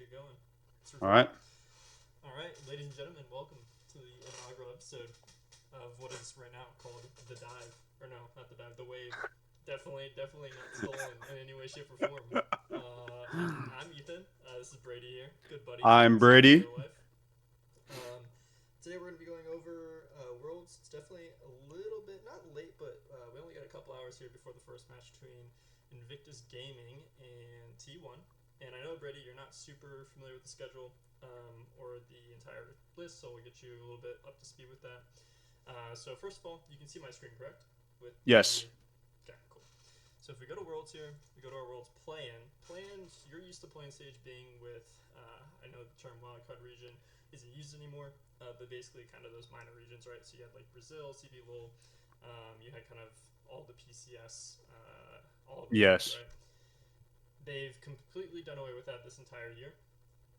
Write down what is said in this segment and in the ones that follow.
get going. It's All recording. right. All right, ladies and gentlemen, welcome to the inaugural episode of what is right now called The Dive. Or no, not The Dive, The Wave. Definitely not stolen in any way, shape, or form. I'm Ethan. This is Brady here, good buddy, I'm save in Brady. real life. Um, Today we're going to be going over Worlds. It's definitely a little bit, not late, but we only got a couple hours here before the first match between Invictus Gaming and T1. And I know, Brady, you're not super familiar with the schedule or the entire list, so we'll get you a little bit up to speed with that. So first of all, you can see my screen, correct? With Yes. the okay, cool. So if we go to Worlds here, we go to our Worlds play-in. Play-in, you're used to playing stage being with, I know the term wildcard region isn't used anymore, but basically kind of those minor regions, right? So you had like Brazil, CB Lul, you had kind of all the PCS, all of those things, Yes. right? They've completely done away with that this entire year.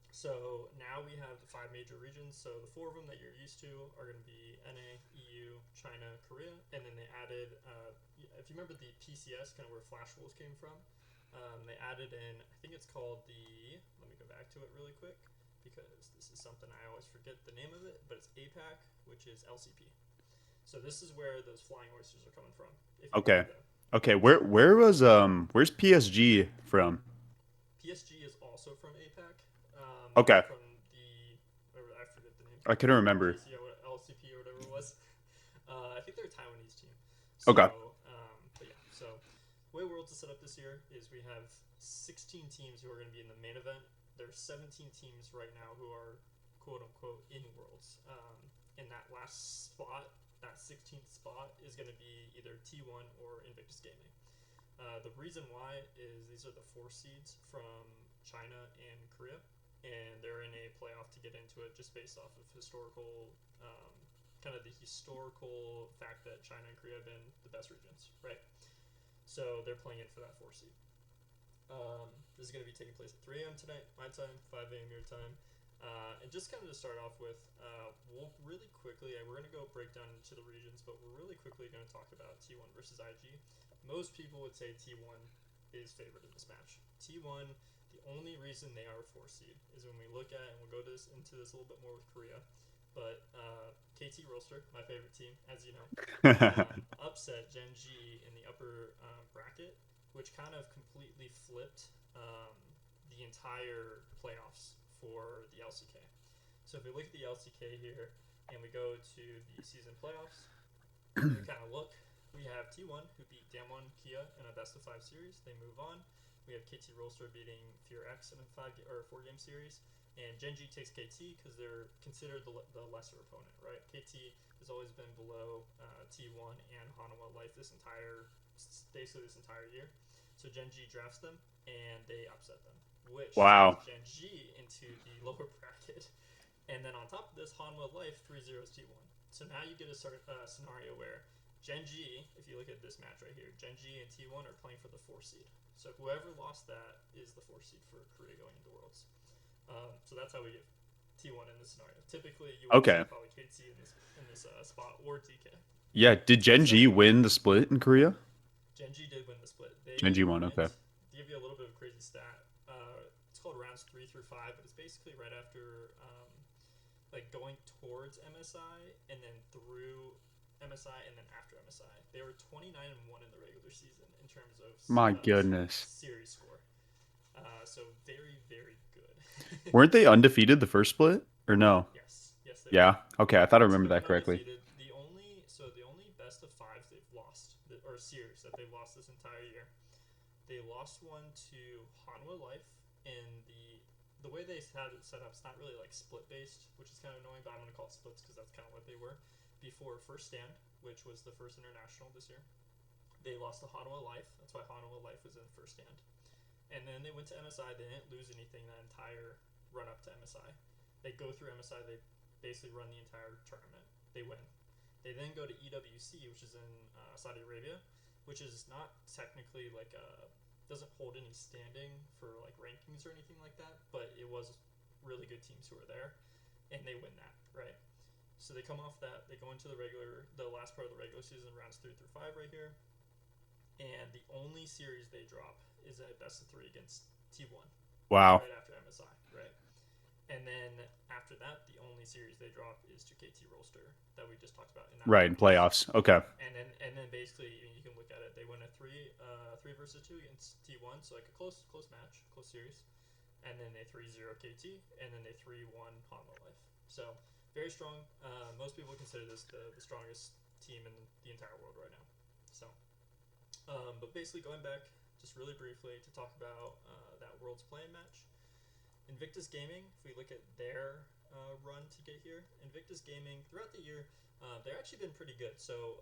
So now we have the five major regions. So the four of them that you're used to are going to be NA, EU, China, Korea, and then they added, if you remember the PCS, kind of where Flash Wolves came from, they added in, I think it's called the, let me go back to it really quick because this is something I always forget the name of it, but it's APAC, which is LCP. So this is where those flying oysters are coming from, if you've heard Okay. of them. Okay. Where's PSG from? PSG is also from APAC. Okay. From the, I forget the name. I couldn't remember. JC or LCP or whatever it was. I think they're a Taiwanese team. Okay. But yeah. So, the way Worlds is set up this year is we have 16 teams who are going to be in the main event. There's 17 teams right now who are quote unquote in Worlds. In that last spot, that 16th spot is going to be either T1 or Invictus Gaming. The reason why is these are the four seeds from China and Korea, and they're in a playoff to get into it just based off of historical, kind of the historical fact that China and Korea have been the best regions, right? So they're playing in for that four seed. This is going to be taking place at 3 a.m. tonight, my time, 5 a.m. your time. And just kind of to start off with, we'll really quickly, we're going to go break down into the regions, but we're really quickly going to talk about T1 versus IG. Most people would say T1 is favored in this match. T1, the only reason they are a 4 seed is when we look at, and we'll go into this a little bit more with Korea, but KT Rolster, my favorite team, as you know, upset Gen G in the upper bracket, which kind of completely flipped the entire playoffs for the LCK. So if we look at the LCK here and we go to the season playoffs, we kind of look. We have T1 who beat Damwon Kia in a best of 5 series. They move on. We have KT Rolster beating Fear X in a 4-game series, and Gen G takes KT because they're considered the lesser opponent, right? KT has always been below T1 and Hanwha Life basically this entire year. So Gen G drafts them and they upset them, which sends Wow. Gen G into the lower bracket. And then on top of this, Hanwha Life 3-0 T1. So now you get a scenario where Gen G, if you look at this match right here, Gen G and T1 are playing for the 4 seed. So whoever lost that is the 4 seed for Korea going into Worlds. So that's how we get T1 in this scenario. Typically, you would have Okay. seen probably KT in this spot or DK. Yeah. Did Gen So G win the split in Korea? Gen G did win the split. Gen They G won. went, Okay. to give you a little bit of a crazy stat, it's called rounds 3 through 5, but it's basically right after, like going towards MSI and then through MSI and then after MSI. They were 29-1 in the regular season in terms of My goodness. series score. So very, very good. Weren't they undefeated the first split? Or no? Yes, they were. Yeah. Okay. I thought I So remember they that went correctly. undefeated. The only best of fives they've lost, or series that they've lost this entire year, they lost one to Hanwha Life in the way they had it set up. It's not really like split based, which is kind of annoying, but I'm gonna call it splits because that's kind of what they were. Before First Stand, which was the first international this year, they lost to Hanwha Life. That's why Hanwha Life was in First Stand. And then they went to MSI. They didn't lose anything that entire run up to MSI. They go through MSI. They basically run the entire tournament. They win. They then go to EWC, which is in Saudi Arabia, which is not technically like doesn't hold any standing for like rankings or anything like that, but it was really good teams who were there, and they win that, right? So they come off that, they go into the last part of the regular season, rounds 3 through 5 right here, and the only series they drop is a best of 3 against T1, Wow. right after MSI, right? only series they drop is to KT Rolster that we just talked about in that Right, in finals. playoffs. Okay. And then basically you can look at it. They win a three versus two against T1, so like a close match, close series, and then they 3-0 KT, and then they 3-1 Hanwha Life. So very strong. Most people consider this the strongest team in the entire world right now. So, but basically going back just really briefly to talk about that Worlds playing match. Invictus Gaming, if we look at their run to get here, Invictus Gaming throughout the year, they've actually been pretty good. So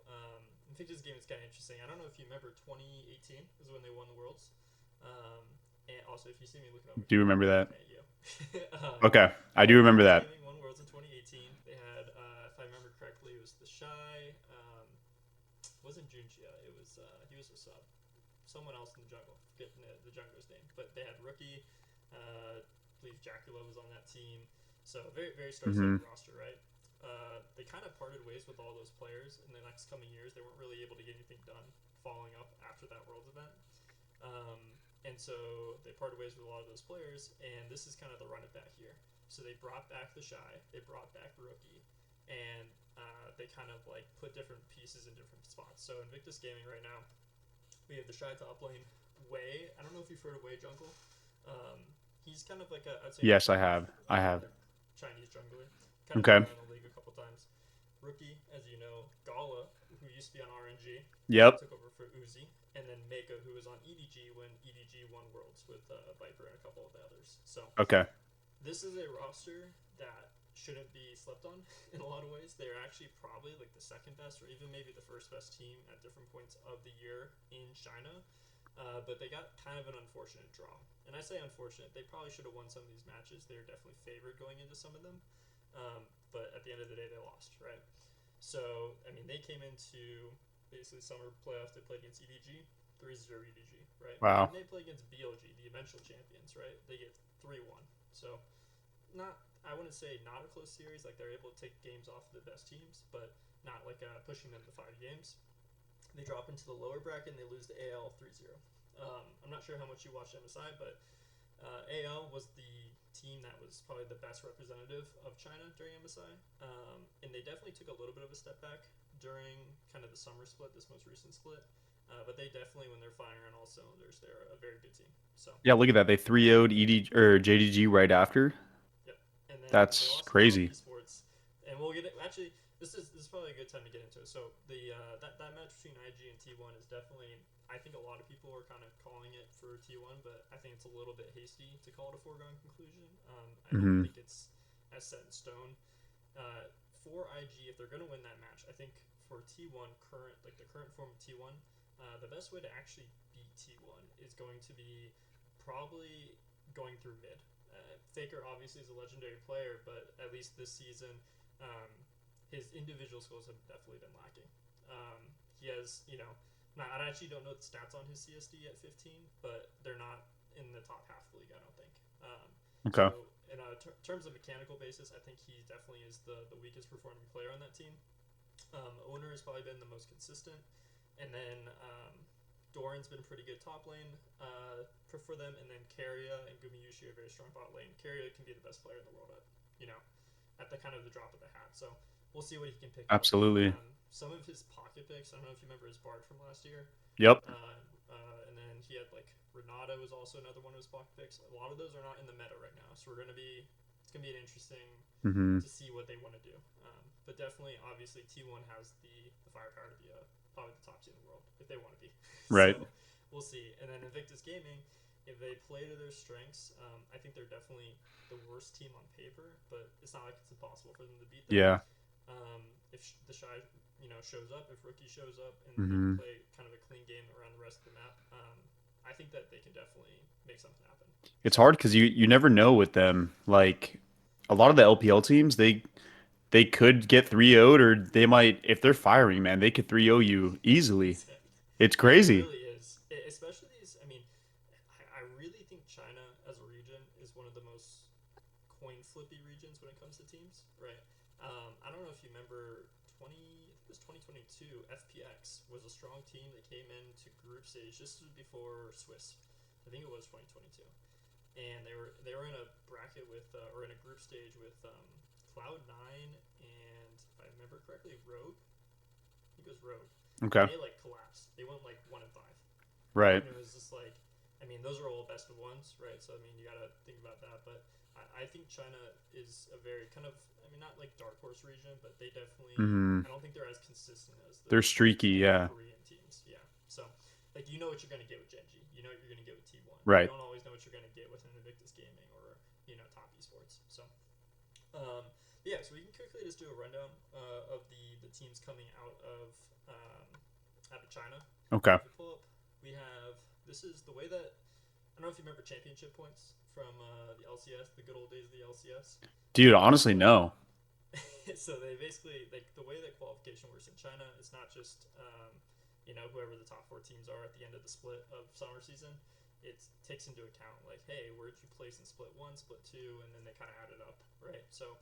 Invictus Gaming is kind of interesting. I don't know if you remember 2018 is when they won the Worlds. And also, if you see me looking over Do you here, remember I'm that? looking at you. Okay. I do remember Invictus that. Gaming won Worlds in 2018. They had, if I remember correctly, it was the Shy. It wasn't Junjia. It was he was a sub. Someone else in the jungle. Forgetting the jungler's name. But they had Rookie. I believe Jacula was on that team. So very very star-studded roster, right? They kind of parted ways with all those players in the next coming years. They weren't really able to get anything done following up after that Worlds event. And so they parted ways with a lot of those players, and this is kind of the run it back here. So they brought back the Shy, they brought back Rookie, and they kind of like put different pieces in different spots. So Invictus Gaming right now, we have the Shy top lane, Wei. I don't know if you've heard of Wei Jungle. He's kind of like I'd say Yes, I an have. I have. Chinese jungler. Kind of been Okay. around the league a couple times. Rookie, as you know, Gala, who used to be on RNG, Yep. took over for Uzi, and then Mako, who was on EDG when EDG won Worlds with Viper and a couple of the others. So Okay. this is a roster that shouldn't be slept on in a lot of ways. They're actually probably like the second best, or even maybe the first best team at different points of the year in China. But they got kind of an unfortunate draw. And I say unfortunate, they probably should have won some of these matches. They were definitely favored going into some of them. But at the end of the day, they lost, right? So, I mean, they came into basically summer playoffs. They played against EDG, 3-0 EDG, right? Wow. And they play against BLG, the eventual champions, right? They get 3-1. So, I wouldn't say not a close series. Like, they're able to take games off of the best teams, but not like pushing them to 5 games. They drop into the lower bracket and they lose to AL 3-0. I'm not sure how much you watched MSI, but AL was the team that was probably the best representative of China during MSI. And they definitely took a little bit of a step back during kind of the summer split, this most recent split. But they definitely, when they're firing on all cylinders, they're a very good team. So Yeah, look at that. They 3-0'd ED or JDG right after. yep. And then they That's lost to Valve crazy. Esports, and we'll get it. Actually, this is probably a good time to get into it. So the that match between IG and T1 is definitely. I think a lot of people are kind of calling it for T1, but I think it's a little bit hasty to call it a foregone conclusion. I don't Hmm. think it's as set in stone. For IG, if they're going to win that match, I think for T1 the current form of T1, the best way to actually beat T1 is going to be probably going through mid. Faker obviously is a legendary player, but at least this season, um, his individual skills have definitely been lacking. He has, I actually don't know the stats on his CSD at 15, but they're not in the top half of the league, I don't think. Okay. So, in terms of mechanical basis, I think he definitely is the weakest performing player on that team. Owner has probably been the most consistent, and then Doran's been pretty good top lane for them, and then Keria and Gumayushi are very strong bot lane. Keria can be the best player in the world at the kind of the drop of the hat. So we'll see what he can pick up. Absolutely. Some of his pocket picks, I don't know if you remember his Bard from last year. Yep. And then he had like Renata was also another one of his pocket picks. A lot of those are not in the meta right now, so it's gonna be an interesting Hmm. to see what they want to do. But definitely, obviously, T1 has the firepower to be probably the top team in the world if they want to be. Right. So we'll see. And then Invictus Gaming, if they play to their strengths, I think they're definitely the worst team on paper, but it's not like it's impossible for them to beat them. Yeah. If the Shy, shows up, if Rookie shows up, and they Hmm. can play kind of a clean game around the rest of the map, I think that they can definitely make something happen. It's So hard because you never know with them. Like a lot of the LPL teams, they could get 3-0'd or they might if they're firing, man, they could 3-0 you easily. It's It crazy. really is, especially these. I mean, I really think China as a region is one of the most coin flippy regions when it comes to teams, right? I don't know if you remember 20, I think it was 2022. FPX was a strong team that came into group stage just before Swiss. I think it was 2022, and they were in a bracket with or in a group stage with Cloud9 and, if I remember correctly, Rogue. I think it was Rogue. Okay. They like collapsed. They went like 1-5. Right. And it was just like, I mean, those are all best of ones, right? So I mean, you gotta think about that. But I think China is a very kind of, I mean, not like dark horse region, but they definitely. Hmm. I don't think they're as consistent as They're streaky, yeah. Korean teams. Yeah. So like you know what you're gonna get with Genji. You know what you're gonna get with T1. You Right. don't always know what you're gonna get with Invictus Gaming or Top Esports. So yeah, so we can quickly just do a rundown of the teams coming out of China. Okay. If we pull up, we have this is the way that I don't know if you remember championship points from the LCS, the good old days of the LCS. Dude, honestly, no. So they basically like the way that qualification works in China. It's not just whoever the top 4 teams are at the end of the split of summer season. It takes into account like, hey, where did you place in split 1, split 2, and then they kind of add it up, right? So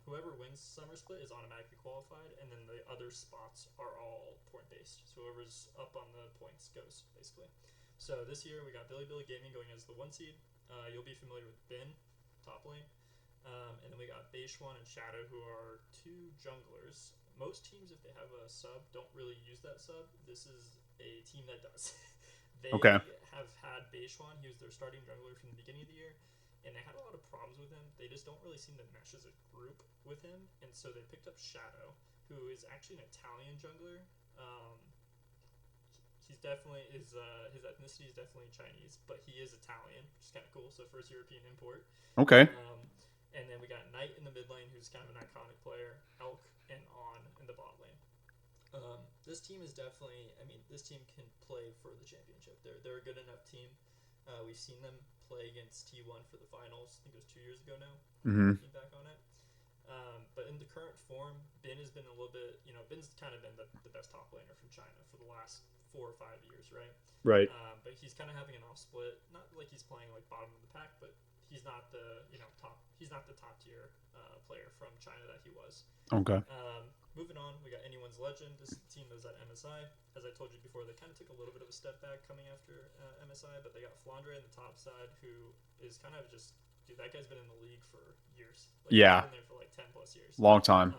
whoever wins summer split is automatically qualified, and then the other spots are all point based. So whoever's up on the points goes basically. So this year we got Billy Gaming going as the 1 seed. You'll be familiar with Bin, top lane. And then we got Beishuan and Shadow, who are 2 junglers. Most teams, if they have a sub, don't really use that sub. This is a team that does. They Okay. have had Beishuan. He was their starting jungler from the beginning of the year, and they had a lot of problems with him. They just don't really seem to mesh as a group with him, and so they picked up Shadow, who is actually an Italian jungler. He's definitely his ethnicity is definitely Chinese, but he is Italian, which is kind of cool. So first European import. Okay. And then we got Knight in the mid lane, who's kind of an iconic player. Elk and On in the bot lane. This team is definitely. I mean, this team can play for the championship. They're a good enough team. We've seen them play against T1 for the finals. I think it was 2 years ago now. Hmm. Looking back on it. But in the current form, Bin has been a little bit. Bin's kind of been the best top laner from China for the last 4 or 5 years, right? Right. But he's kind of having an off split. Not like he's playing like bottom of the pack, but he's not the top. He's not the top tier player from China that he was. Okay. Moving on, we got Anyone's Legend. This is the team that was at MSI. As I told you before, they kind of took a little bit of a step back coming after MSI, but they got Flandre on the top side, who is kind of just that guy's been in the league for years. Like, Yeah. he's been there for like 10+ years. Long time.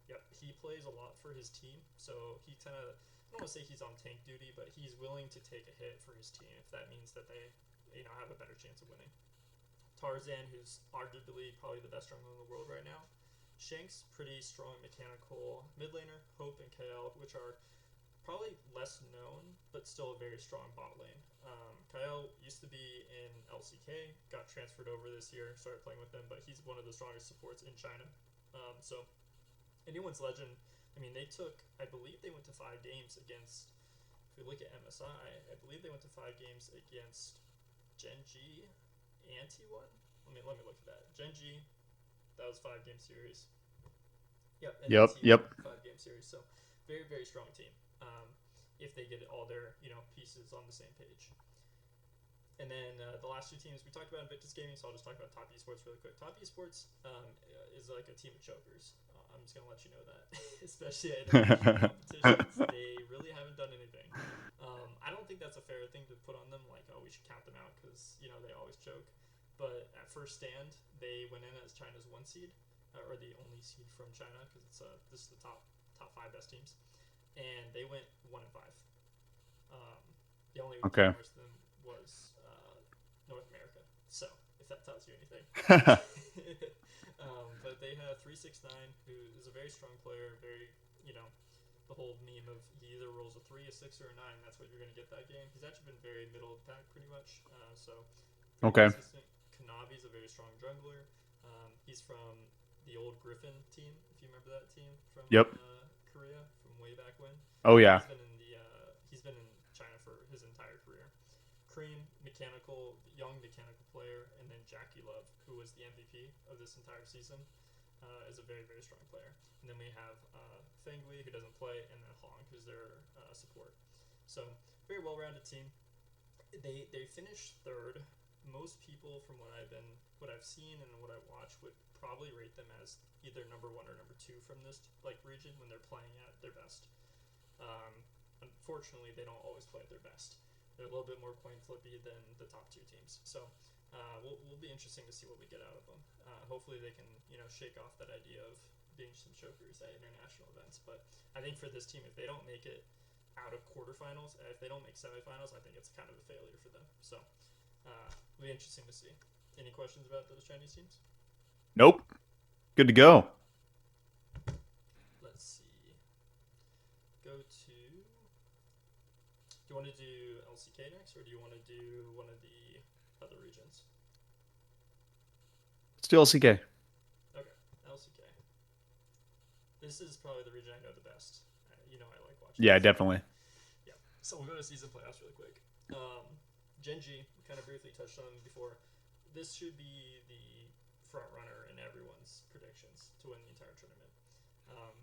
Yep, he plays a lot for his team, so he kind of I don't want to say he's on tank duty, but he's willing to take a hit for his team if that means that they have a better chance of winning. Tarzan, who's arguably probably the best jungler in the world right now. Shanks, pretty strong mechanical mid laner. Hope and KL, which are probably less known, but still a very strong bot lane. Kyle used to be in LCK, got transferred over this year, started playing with them, but he's one of the strongest supports in China. So, Anyone's Legend, I mean, I believe they went to 5 games against, if we look at MSI, I believe they went to 5 games against Genji and T1. Let me look at that. Genji, that was 5-game series. Yep. And Yep. 5-game series. So very, very strong team. If they get all their pieces on the same page. And then the last 2 teams we talked about Invictus Gaming, so I'll just talk about Top Esports really quick. Top Esports is like a team of chokers. I'm just gonna let you know that, especially at international competitions, they really haven't done anything. I don't think that's a fair thing to put on them. Like, oh, we should count them out because they always choke. But at first stand, they went in as China's 1 seed, or the only seed from China, because this is the top 5 best teams, and they went 1-5. The only team worse than them was North America. So if that tells you anything, but they have 369, who is a very strong player, very the whole meme of he either rolls a 3, a 6, or a 9. That's what you're going to get that game. He's actually been very middle of the pack pretty much. Okay. Consistent. Kanavi's a very strong jungler. He's from the old Griffin team, if you remember that team from Korea from way back when. Oh yeah. He's been in China for his entire career. Cream, young mechanical player, and then Jackie Love, who was the MVP of this entire season, is a very, very strong player. And then we have Fengui, who doesn't play, and then Hong, who's their support. So very well-rounded team. They finished 3rd. Most people, from what I've seen and what I watch, would probably rate them as either number 1 or number 2 from this region when they're playing at their best. Unfortunately, they don't always play at their best. They're a little bit more coin flippy than the top 2 teams. So Will be interesting to see what we get out of them. Hopefully they can shake off that idea of being some chokers at international events. But I think for this team, if they don't make it out of quarterfinals, if they don't make semifinals, I think it's kind of a failure for them. So it'll be interesting to see. Any questions about those Chinese teams? Nope. Good to go. Let's see. Go to. Do you want to do LCK next, or do you want to do one of the other regions? Let's do LCK. Okay, LCK. This is probably the region I know the best. I like watching. Yeah, this. definitely. Yeah. So we'll go to season playoffs really quick. Gen G, we kind of briefly touched on before. This should be the front runner in everyone's predictions to win the entire tournament. Um,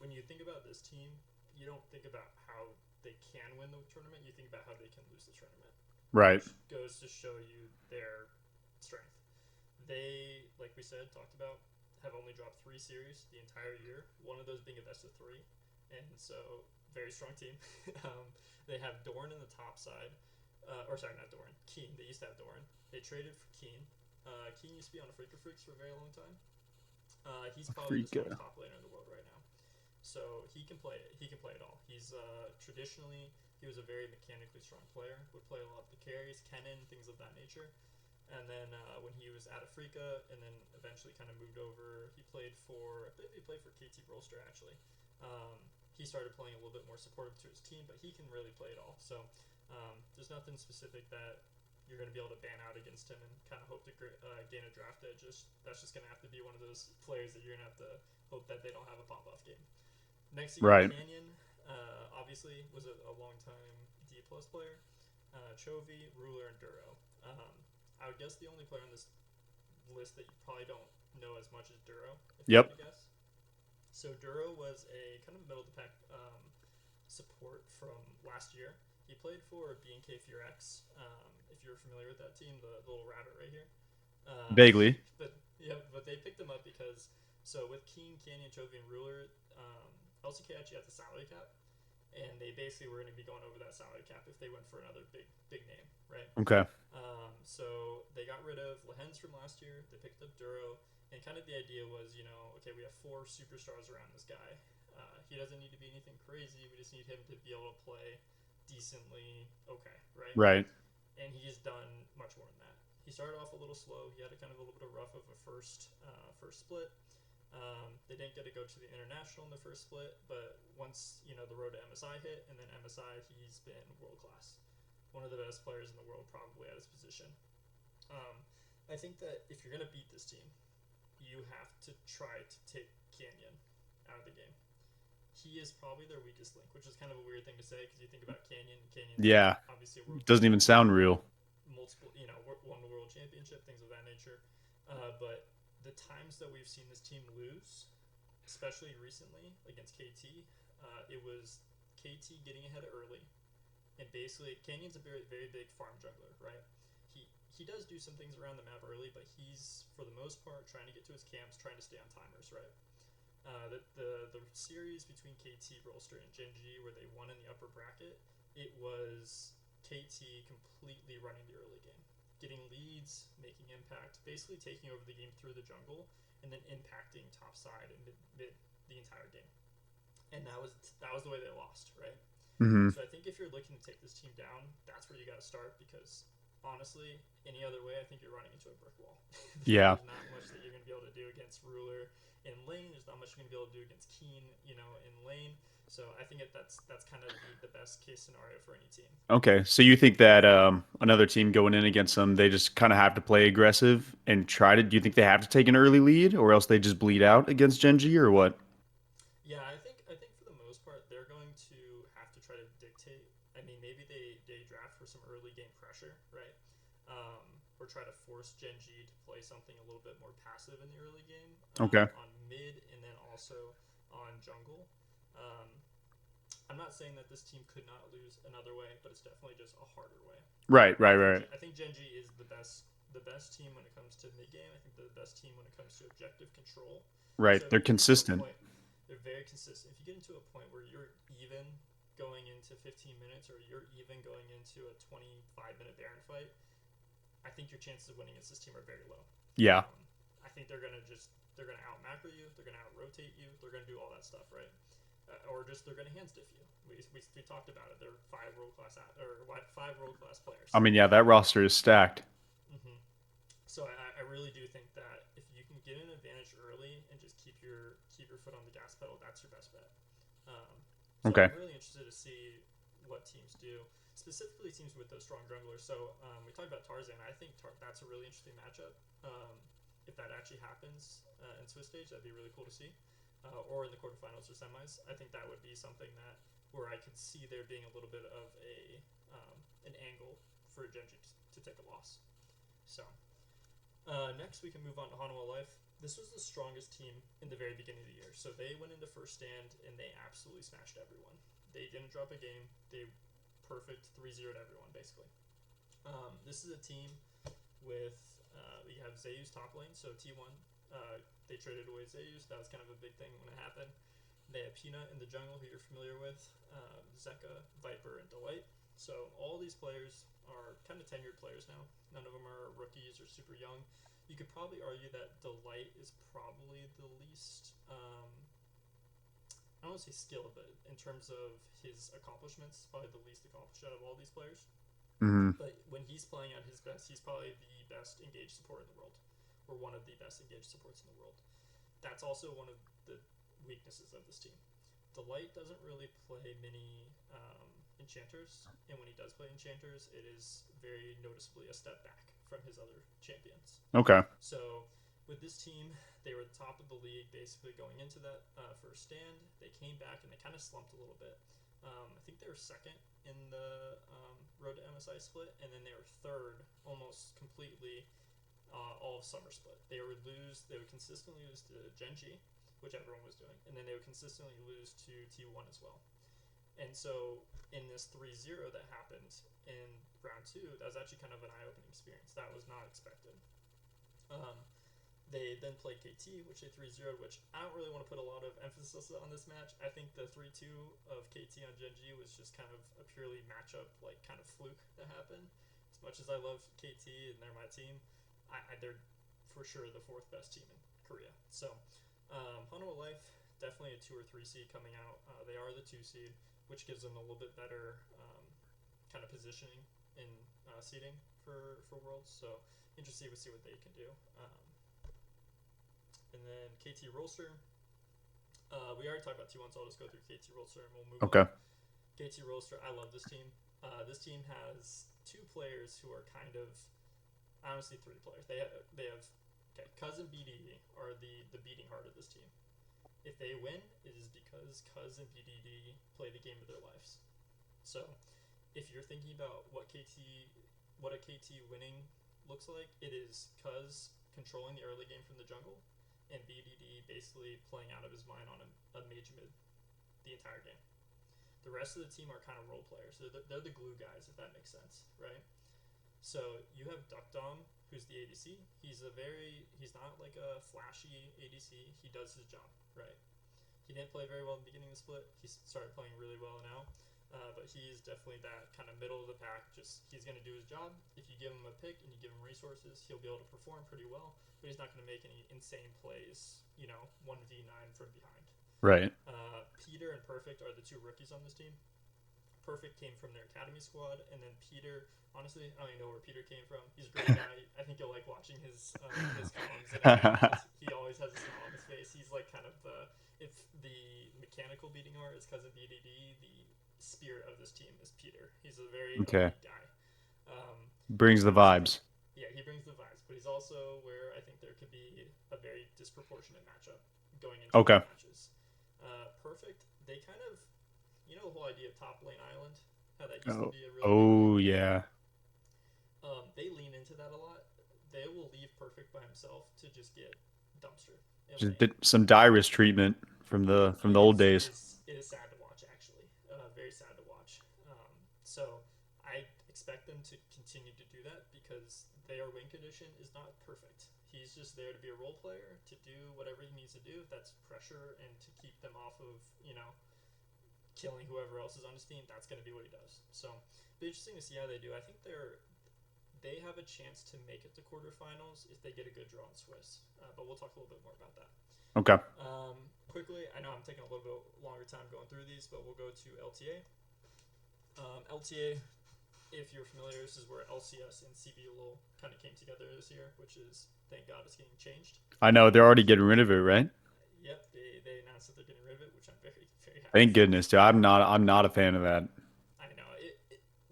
when you think about this team, you don't think about how they can win the tournament. You think about how they can lose the tournament. Right. Which goes to show you their strength. They, like we said, talked about, have only dropped 3 series the entire year. One of those being a best of 3, and so very strong team. They have Dorn in the top side, or sorry, not Dorn, Keen. They used to have Dorn. They traded for Keen. Keen used to be on Freaker Freaks for a very long time. He's probably the strongest top laner in the world right now. So he can play it. He can play it all. He's traditionally he was a very mechanically strong player. Would play a lot of the carries, Kennen, things of that nature. And then when he was at Africa, and then eventually kind of moved over, he played for KT Rolster actually. He started playing a little bit more supportive to his team, but he can really play it all. So there's nothing specific that you're going to be able to ban out against him and kind of hope to gain a draft edge. That's just going to have to be one of those players that you're going to have to hope that they don't have a pop-off game. Next, you got Canyon. Obviously, was a long-time D+ player. Chovy, Ruler, and Duro. I would guess the only player on this list that you probably don't know as much as Duro, if you had to guess. So Duro was a kind of middle of the pack support from last year. He played for BNK Furex. If you're familiar with that team, the little rabbit right here. Vaguely. But they picked him up because with Keen, Canyon, Chovy, and Ruler, LCK actually has a salary cap, and they basically were going to be going over that salary cap if they went for another big name, right? Okay. So they got rid of Lehens from last year. They picked up Duro, and kind of the idea was, okay, we have 4 superstars around this guy. He doesn't need to be anything crazy. We just need him to be able to play decently okay, right? Right. And he's done much more than that. He started off a little slow. He had a kind of a little bit of rough of a first split. They didn't get to go to the international in the first split, but once the road to MSI hit, and then MSI, he's been world class. One of the best players in the world, probably at his position. I think that if you're going to beat this team, you have to try to take Canyon out of the game. He is probably their weakest link, which is kind of a weird thing to say because you think about Canyon. Yeah. Obviously, doesn't even sound real. Multiple, won the world championship, things of that nature. But the times that we've seen this team lose, especially recently against KT, it was KT getting ahead early. And basically, Canyon's a very, very big farm jungler, right? He does do some things around the map early, but he's, for the most part, trying to get to his camps, trying to stay on timers, right? The series between KT, Rolster, and Gen G, where they won in the upper bracket, it was KT completely running the early game, getting leads, making impact, basically taking over the game through the jungle, and then impacting top side and mid the entire game. And that was the way they lost, right? Mm-hmm. So I think if you're looking to take this team down, that's where you got to start, because honestly, any other way, I think you're running into a brick wall. Yeah. There's not much that you're going to be able to do against Ruler in lane. There's not much you're going to be able to do against Keen, in lane. So I think that's kind of the best case scenario for any team. Okay, so you think that another team going in against them, they just kind of have to play aggressive and try to. Do you think they have to take an early lead, or else they just bleed out against Gen G, or what? Yeah, I think for the most part they're going to have to try to dictate. I mean, maybe they draft for some early game pressure, right? Or try to force Gen G to play something a little bit more passive in the early game. Okay. On mid, and then also on jungle. I'm not saying that this team could not lose another way, but it's definitely just a harder way. Right. I think Gen G is the best team when it comes to mid game. I think they're the best team when it comes to objective control. Right. So they're consistent. They're very consistent. If you get into a point where you're even going into 15 minutes, or you're even going into a 25-minute Baron fight, I think your chances of winning against this team are very low. Yeah. I think they're gonna out macro you, they're gonna out rotate you, they're gonna do all that stuff, right? Or just they're gonna hand stiff you. We talked about it. They're five world class players. I mean, yeah, that roster is stacked. Mm-hmm. So I really do think that if you can get an advantage early and just keep your foot on the gas pedal, that's your best bet. So Okay. I'm really interested to see what teams do, specifically teams with those strong junglers. So we talked about Tarzan. I think that's a really interesting matchup. If that actually happens in Swiss stage, that'd be really cool to see. Or in the quarterfinals or semis, I think that would be something that where I could see there being a little bit of an angle for Genji to take a loss. So next we can move on to Hanwha Life. This was the strongest team in the very beginning of the year. So they went into first stand and they absolutely smashed everyone. They didn't drop a game. They perfect 3-0'd everyone, basically. This is a team with, we have Zeus top lane, so T1. They traded away Zeus. That was kind of a big thing when it happened. They have Peanut in the jungle, who you're familiar with, Zeka, Viper, and Delight. So all these players are kind of tenured players now. None of them are rookies or super young. You could probably argue that Delight is probably the least, I don't want to say skilled, but in terms of his accomplishments, probably the least accomplished out of all these players. Mm-hmm. But when he's playing at his best, he's probably the best engaged support in the world, or one of the best engaged supports in the world. That's also one of the weaknesses of this team. Delight doesn't really play many enchanters, and when he does play enchanters, it is very noticeably a step back from his other champions. Okay. So with this team, they were the top of the league basically going into that first stand. They came back and they kind of slumped a little bit. I think they were second in the Road to MSI split, and then they were third almost completely all of summer split. They would consistently lose to Genji, which everyone was doing, and then they would consistently lose to T1 as well. And so in this 3-0 that happened in round 2, that was actually kind of an eye-opening experience. That was not expected. They then played KT, which they 3-0'd, which I don't really want to put a lot of emphasis on this match. I think the 3-2 of KT on Genji was just kind of a purely matchup, like kind of fluke that happened. As much as I love KT and they're my team, they're for sure the fourth best team in Korea. So Hanwha Life, definitely a 2 or 3 seed coming out. They are the 2 seed, which gives them a little bit better kind of positioning in seeding for Worlds. So interesting to see what they can do. And then KT Rolster. We already talked about T1, so I'll just go through KT Rolster and we'll move on. KT Rolster, I love this team. This team has 2 players who are kind of, honestly 3 players. They have Cuz and BDD are the beating heart of this team. If they win, it is because Cuz and BDD play the game of their lives. So if you're thinking about what a KT winning looks like, it is Cuz controlling the early game from the jungle, and BDD basically playing out of his mind on a mage mid the entire game. The rest of the team are kind of role players. They're the glue guys, if that makes sense, right? So you have Duckdong, who's the ADC. He's not like a flashy ADC. He does his job, right? He didn't play very well in the beginning of the split. He started playing really well now. But he's definitely that kind of middle of the pack. Just he's going to do his job. If you give him a pick and you give him resources, he'll be able to perform pretty well. But he's not going to make any insane plays, 1v9 from behind. Right. Peter and Perfect are the 2 rookies on this team. Perfect came from their academy squad, and then Peter, honestly, I don't even know where Peter came from. He's a great guy. I think you'll like watching his comms. He always has a smile on his face. He's like kind of if the mechanical beating heart is Cuz of BDD, the spirit of this team is Peter. He's a very elite guy. Brings the vibes. Yeah, he brings the vibes, but he's also where I think there could be a very disproportionate matchup going into matches. Perfect. They kind of, the whole idea of top lane island, how that used to be a really yeah. They lean into that a lot. They will leave Perfect by himself to just get dumpster. Just did some Dyrus treatment from the old days. It is sad to watch, actually. Very sad to watch. So I expect them to continue to do that because their win condition is not perfect. He's just there to be a role player, to do whatever he needs to do. That's pressure and to keep them off of, killing whoever else is on his team. That's going to be what he does. So it'll be interesting to see how they do. I think they have a chance to make it to quarterfinals if they get a good draw in Swiss. But we'll talk a little bit more about that. Okay. Quickly, I know I'm taking a little bit longer time going through these, but we'll go to LTA. LTA, if you're familiar, this is where LCS and CBLOL kind of came together this year, which is, thank God, it's getting changed. I know they're already getting rid of it, right? Yep, they announced that they're getting rid of it, which I'm very, very happy Thank for. goodness, dude. I'm not a fan of that. I know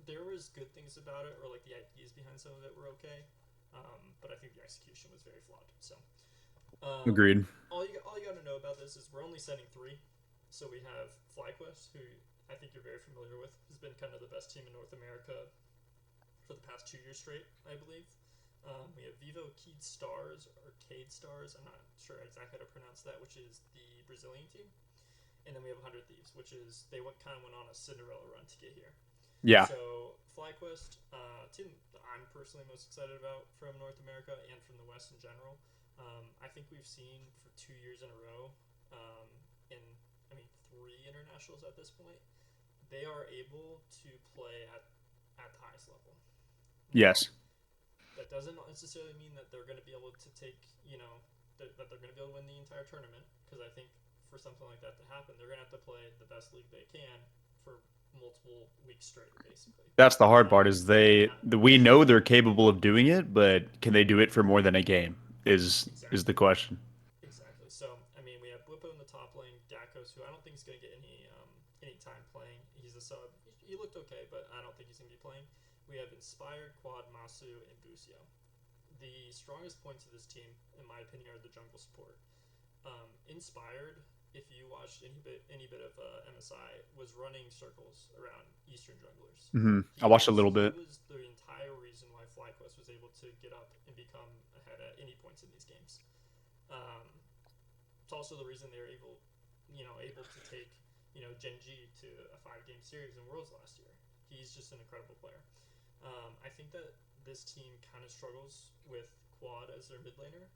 there was good things about it, or like the ideas behind some of it were okay, but I think the execution was very flawed. So, Agreed. all you got to know about this is we're only setting 3. So we have FlyQuest, who I think you're very familiar with, has been kind of the best team in North America for the past 2 years straight, I believe. We have Vivo Keyed Stars, or Cade Stars, I'm not sure exactly how to pronounce that, which is the Brazilian team. And then we have 100 Thieves, which is, they went on a Cinderella run to get here. Yeah. So FlyQuest, team I'm personally most excited about from North America and from the West in general. I think we've seen for 2 years in a row, in 3 internationals at this point, they are able to play at the highest level. Yes. That doesn't necessarily mean that they're going to be able to take, that they're going to be able to win the entire tournament, because I think for something like that to happen, they're going to have to play the best league they can for multiple weeks straight, basically. That's the hard part is we know they're capable of doing it, but can they do it for more than a game is the question. Exactly. So, we have Bwipo in the top lane, Dakos, who I don't think is going to get any time playing. He's a sub. He looked okay, but I don't think he's going to be playing. We have Inspired, Quad, Masu, and Busio. The strongest points of this team, in my opinion, are the jungle support. Inspired, if you watched any bit of MSI, was running circles around Eastern junglers. I watched a little bit. He was the entire reason why FlyQuest was able to get up and become ahead at any points in these games. It's also the reason they were able to take Genji to a 5-game series in Worlds last year. He's just an incredible player. I think that this team kind of struggles with Quad as their mid laner.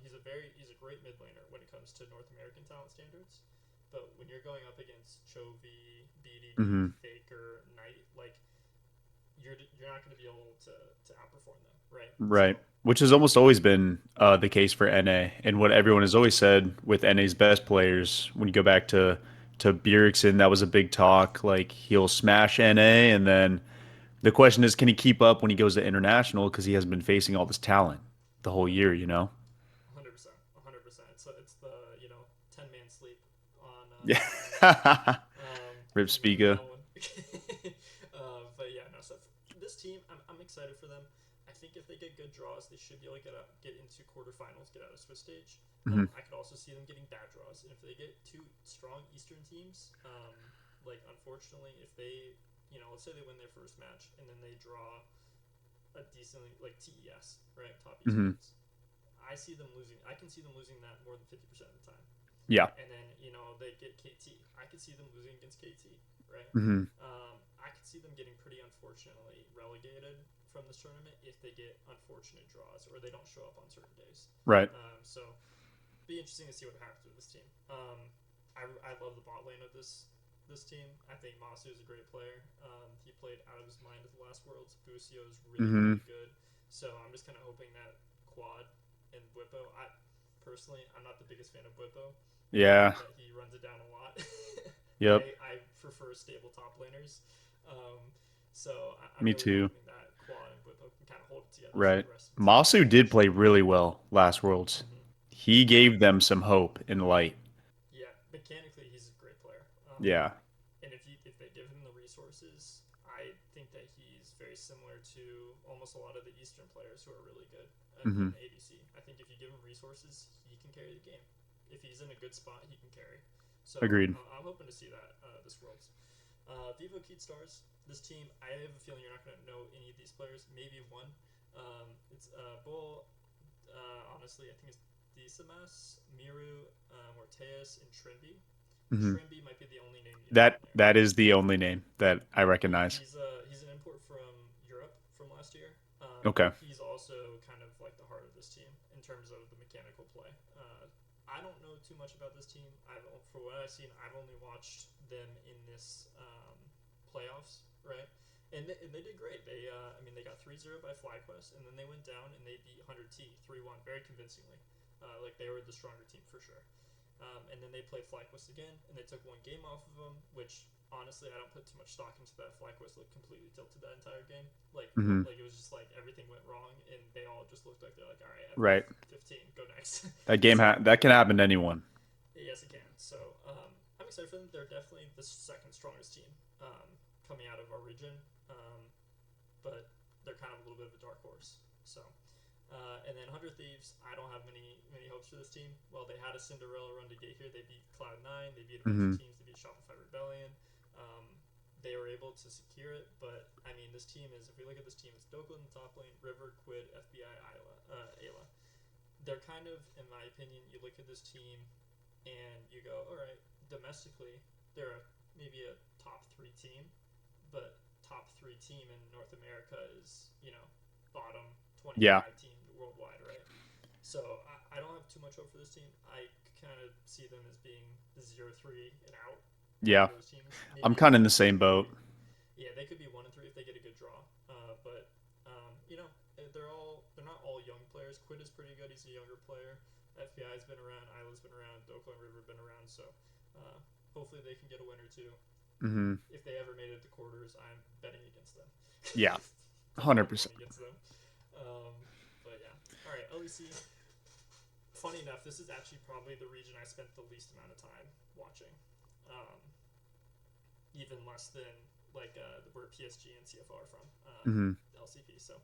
He's a great mid laner when it comes to North American talent standards, but when you're going up against Chovy, BDD, Faker, Knight, you're not going to be able to outperform them, right? Right. So, Which has almost always been the case for NA, and what everyone has always said with NA's best players. When you go back to Bjergsen, that was a big talk. Like he'll smash NA, and then the question is, can he keep up when he goes to international? Because he hasn't been facing all this talent the whole year, 100%, 100%. It's the 10-man sleep on Yeah. Rip Spiga. But yeah, no. So this team, I'm excited for them. I think if they get good draws, they should be able to get into quarterfinals, get out of Swiss stage. I could also see them getting bad draws, and if they get 2 strong Eastern teams, unfortunately, if they, let's say they win their first match and then they draw a decently TES, right, top Easterns. I see them losing. I can see them losing that more than 50% of the time. Yeah. And then they get KT. I could see them losing against KT, right? I could see them getting pretty unfortunately relegated from this tournament if they get unfortunate draws or they don't show up on certain days. Right. So be interesting to see what happens with this team. I love the bot lane of this team. I think Masu is a great player. He played out of his mind at the last Worlds. Busio is really good. So I'm just kind of hoping that Quad and Bwipo. I'm not the biggest fan of Bwipo. Yeah. He runs it down a lot. Yep. I prefer stable top laners. So I'm Me really too. hoping that Quad and Bwipo can kind of hold it together. Right. For the rest of the Masu did play really well last Worlds. He gave them some hope and light. Yeah, mechanically he's a great player. Yeah. And if they give him the resources, I think that he's very similar to almost a lot of the Eastern players who are really good in ADC. I think if you give him resources, he can carry the game. If he's in a good spot, he can carry. So Agreed. I'm hoping to see that this Worlds. Vivo Keyed Stars. This team, I have a feeling you're not going to know any of these players. Maybe one. It's Bull. Honestly, I think it's Decimas, Miru, Morteus, and Trimby. Trimby might be the only name That is the only name that I recognize. He's an import from Europe from last year. Okay. He's also kind of like the heart of this team in terms of the mechanical play. I don't know too much about this team. For what I've seen, I've only watched them in this playoffs, right? and they did great. I mean, they got 3-0 by FlyQuest, and then they went down and they beat 100T 3-1 very convincingly. Like they were the stronger team for sure. And then they played FlyQuest again, and they took one game off of them, which honestly I don't put too much stock into that. FlyQuest looked completely tilted that entire game. Hmm. Like it was just like everything went wrong, and they all just looked like they're like, all right, Right. F15, go next. That game So that can happen to anyone. yes, it can. So I'm excited for them. They're definitely the second strongest team coming out of our region, but they're kind of a little bit of a dark horse. So. And then 100 Thieves, I don't have many hopes for this team. Well, they had a Cinderella run to get here. They beat Cloud9. They beat a bunch Hmm. of teams. They beat Shopify Rebellion. They were able to secure it, but I mean, this team is. If we look at this team, it's Dokkan in the top lane, River, Quid, FBI, Ayla. They're kind of, in my opinion, you look at this team and you go, all right, domestically, they're maybe a top three team, but top three team in North America is, bottom Yeah. 25 team worldwide, right? So I don't have too much hope for this team. I kind of see them as being the 0-3 and out Yeah. those teams. I'm Maybe kind of in the even same 1-3. boat. Yeah, they could be 1-3 if they get a good draw. But they're not all young players. Quid is pretty good. He's a younger player. FBI's been around. Isla's been around. Dokkan River been around. So hopefully they can get a win or two. Hmm. If they ever made it to quarters, I'm betting against them. Yeah. Put my money 100%. against them. Um, but yeah. All right, LEC. Funny enough, this is actually probably the region I spent the least amount of time watching. Um, Even less than where PSG and CFO are from, Hmm. LCP. So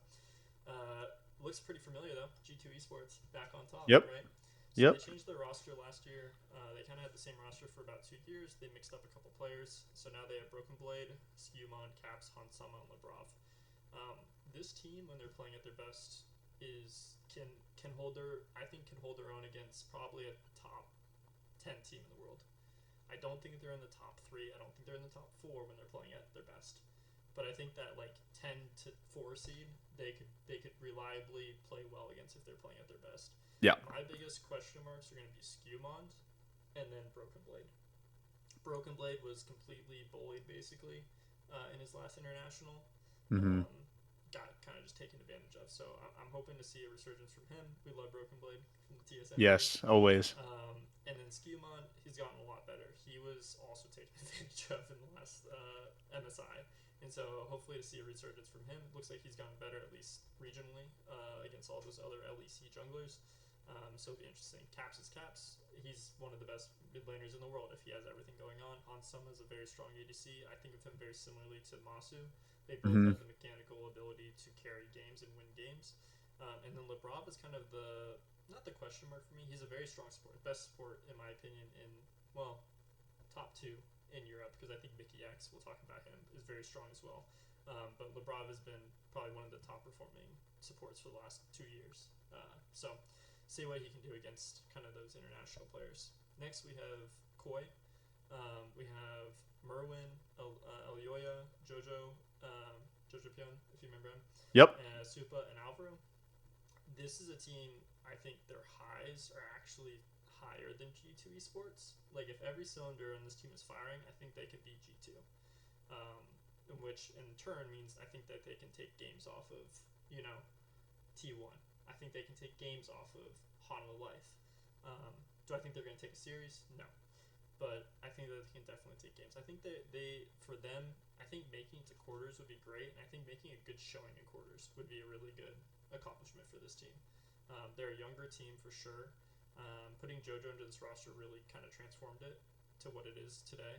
looks pretty familiar though. G2 Esports back on top, Yep. right? So they Yep. changed their roster last year. They kind of had the same roster for about 2 years. They mixed up a couple players, so now they have Broken Blade, Skewmon, Caps, Hansama, and Lebrov. Um, this team, when they're playing at their best, is can hold their can hold their own against probably a top 10 team in the world. I don't think they're in the top three. I don't think they're in the top four when they're playing at their best. But I think that like 10 to 4 seed, they could reliably play well against if they're playing at their best. Yeah. My biggest question marks are going to be Skewmond and then Broken Blade. Broken Blade was completely bullied basically in his last international. Hmm. Um, got kind of just taken advantage of. So I'm hoping to see a resurgence from him. We love Broken Blade from the TSM days. Yes. Always. And then Skewmon, he's gotten a lot better. He was also taken advantage of in the last MSI. And so hopefully to see a resurgence from him. Looks like he's gotten better, at least regionally, against all those other LEC junglers. So it'll be interesting. Caps is Caps. He's one of the best mid laners in the world if he has everything going on. Hansama is a very strong ADC. I think of him very similarly to Masu. They both Hmm. have the mechanical ability to carry games and win games. And then Lebrov is kind of not the question mark for me. He's a very strong support, best support in my opinion top two in Europe because I think Mickey X, we'll talk about him, is very strong as well. But Lebrov has been probably one of the top performing supports for the last 2 years. So see what he can do against kind of those international players. Next we have Koi. We have Merwin, Elioya, Jojo Pion, if you remember him, Yep. Supa, and Alvaro. This is a team, I think their highs are actually higher than G2 Esports. Like, if every cylinder in this team is firing, I think they could beat G2. Which in turn means I think that they can take games off of, T1. I think they can take games off of Hanwha Life. Do I think they're going to take a series? No. But I think that they can definitely take games. I think for them, I think making it to quarters would be great, and I think making a good showing in quarters would be a really good accomplishment for this team. They're a younger team for sure. Putting JoJo into this roster really kind of transformed it to what it is today.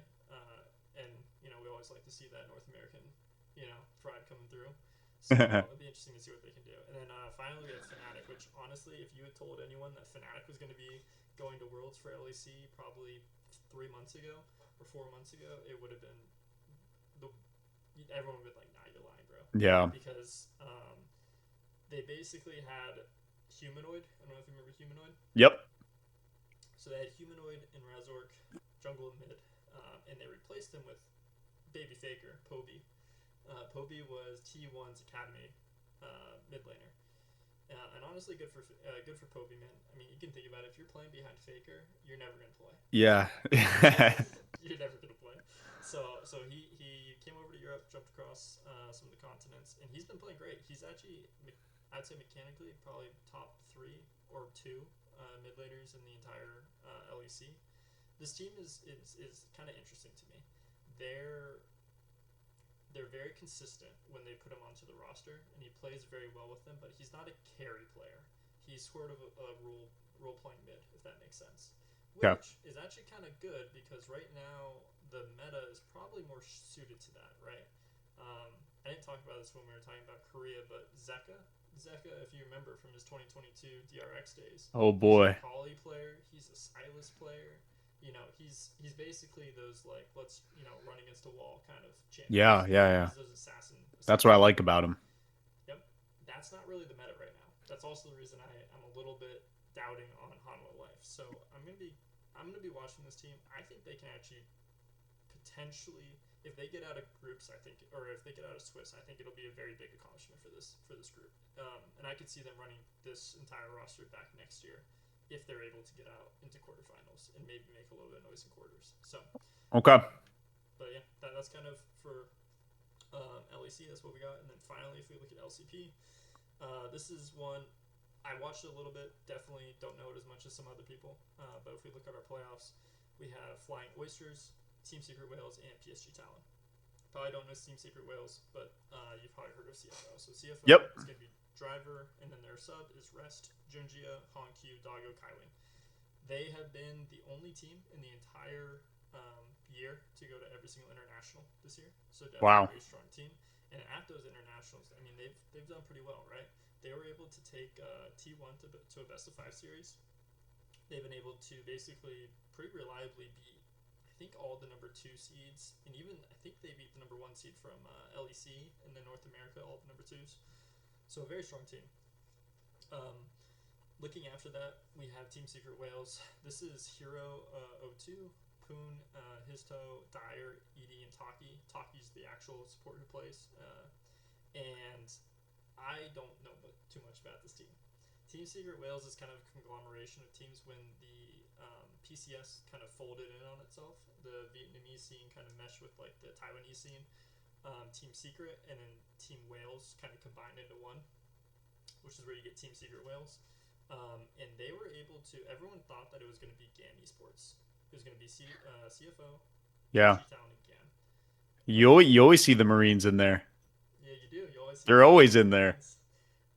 And we always like to see that North American, pride coming through. So it'll be interesting to see what they can do. And then finally we have Fnatic, which honestly, if you had told anyone that Fnatic was going to be going to Worlds for LEC probably 3 months ago or 4 months ago, it would have been everyone would be like, "Nah, you're lying, bro." Yeah. Because they basically had Humanoid. I don't know if you remember Humanoid. Yep. So they had Humanoid in Razork, jungle and mid, and they replaced him with Baby Faker, Poby. Poby was T1's academy mid laner. And honestly, good for Poby, man. I mean, you can think about it. If you're playing behind Faker, you're never gonna play. Yeah. You're never gonna play. So he came over to Europe Europe, jumped across some of the continents, and he's been playing great. He's actually, I'd say mechanically, probably top 3 or 2 mid laners in the entire LEC. This team is kind of interesting to me. They're they're very consistent when they put him onto the roster, and he plays very well with them. But he's not a carry player. He's sort of a role playing mid, if that makes sense. Which Yeah. is actually kind of good because right now the meta is probably more suited to that, right? I didn't talk about this when we were talking about Korea, but Zeka, if you remember from his 2022 DRX days, Oh he's a boy. Kali player, he's a Silas player. He's basically those like let's run against a wall kind of Yeah, champions. yeah, yeah. He's those That's what I assassin like players. about him. Yep, that's not really the meta right now. That's also the reason I'm a little bit doubting on Hanwha Life. So I'm gonna be watching this team. I think they can actually potentially, if they get out of groups, I think, or if they get out of Swiss, I think it'll be a very big accomplishment for this group. And I could see them running this entire roster back next year if they're able to get out into quarterfinals and maybe make a little bit of noise in quarters. So, Okay. but yeah, that's kind of for LEC. That's what we got. And then finally, if we look at LCP, this is one I watched it a little bit. Definitely don't know it as much as some other people. But if we look at our playoffs, we have Flying Oysters, Team Secret Whales, and PSG Talon. Probably don't know Team Secret Whales, but you've probably heard of CFO. So CFO Yep. is going to be Driver, and then their sub is Rest, Junjia, Honkyu, Doggo, Kaiwing. They have been the only team in the entire year to go to every single international this year. So definitely Wow. a very strong team. And at those internationals, I mean, they've done pretty well, right? They were able to take T1 to a best of 5 series. They've been able to basically pretty reliably beat, I think, all the number 2 seeds, and even I think they beat the number 1 seed from LEC in the North America, all the number 2s. So a very strong team. Looking after that, we have Team Secret Whales. This is Hero 02, Poon, Histo, Dyer, Edie, and Taki. Taki's the actual support who plays. And I don't know too much about this team. Team Secret Whales is kind of a conglomeration of teams when the PCS kind of folded in on itself. The Vietnamese scene kind of meshed with like the Taiwanese scene. Team Secret and then Team Wales kind of combined into one, which is where you get Team Secret Wales. And they were able to. Everyone thought that it was going to be GAN Esports. It was going to be CFO, Yeah. PSG Talon, and GAN. You always see the Marines in there. Yeah, you do. You always see They're always in there.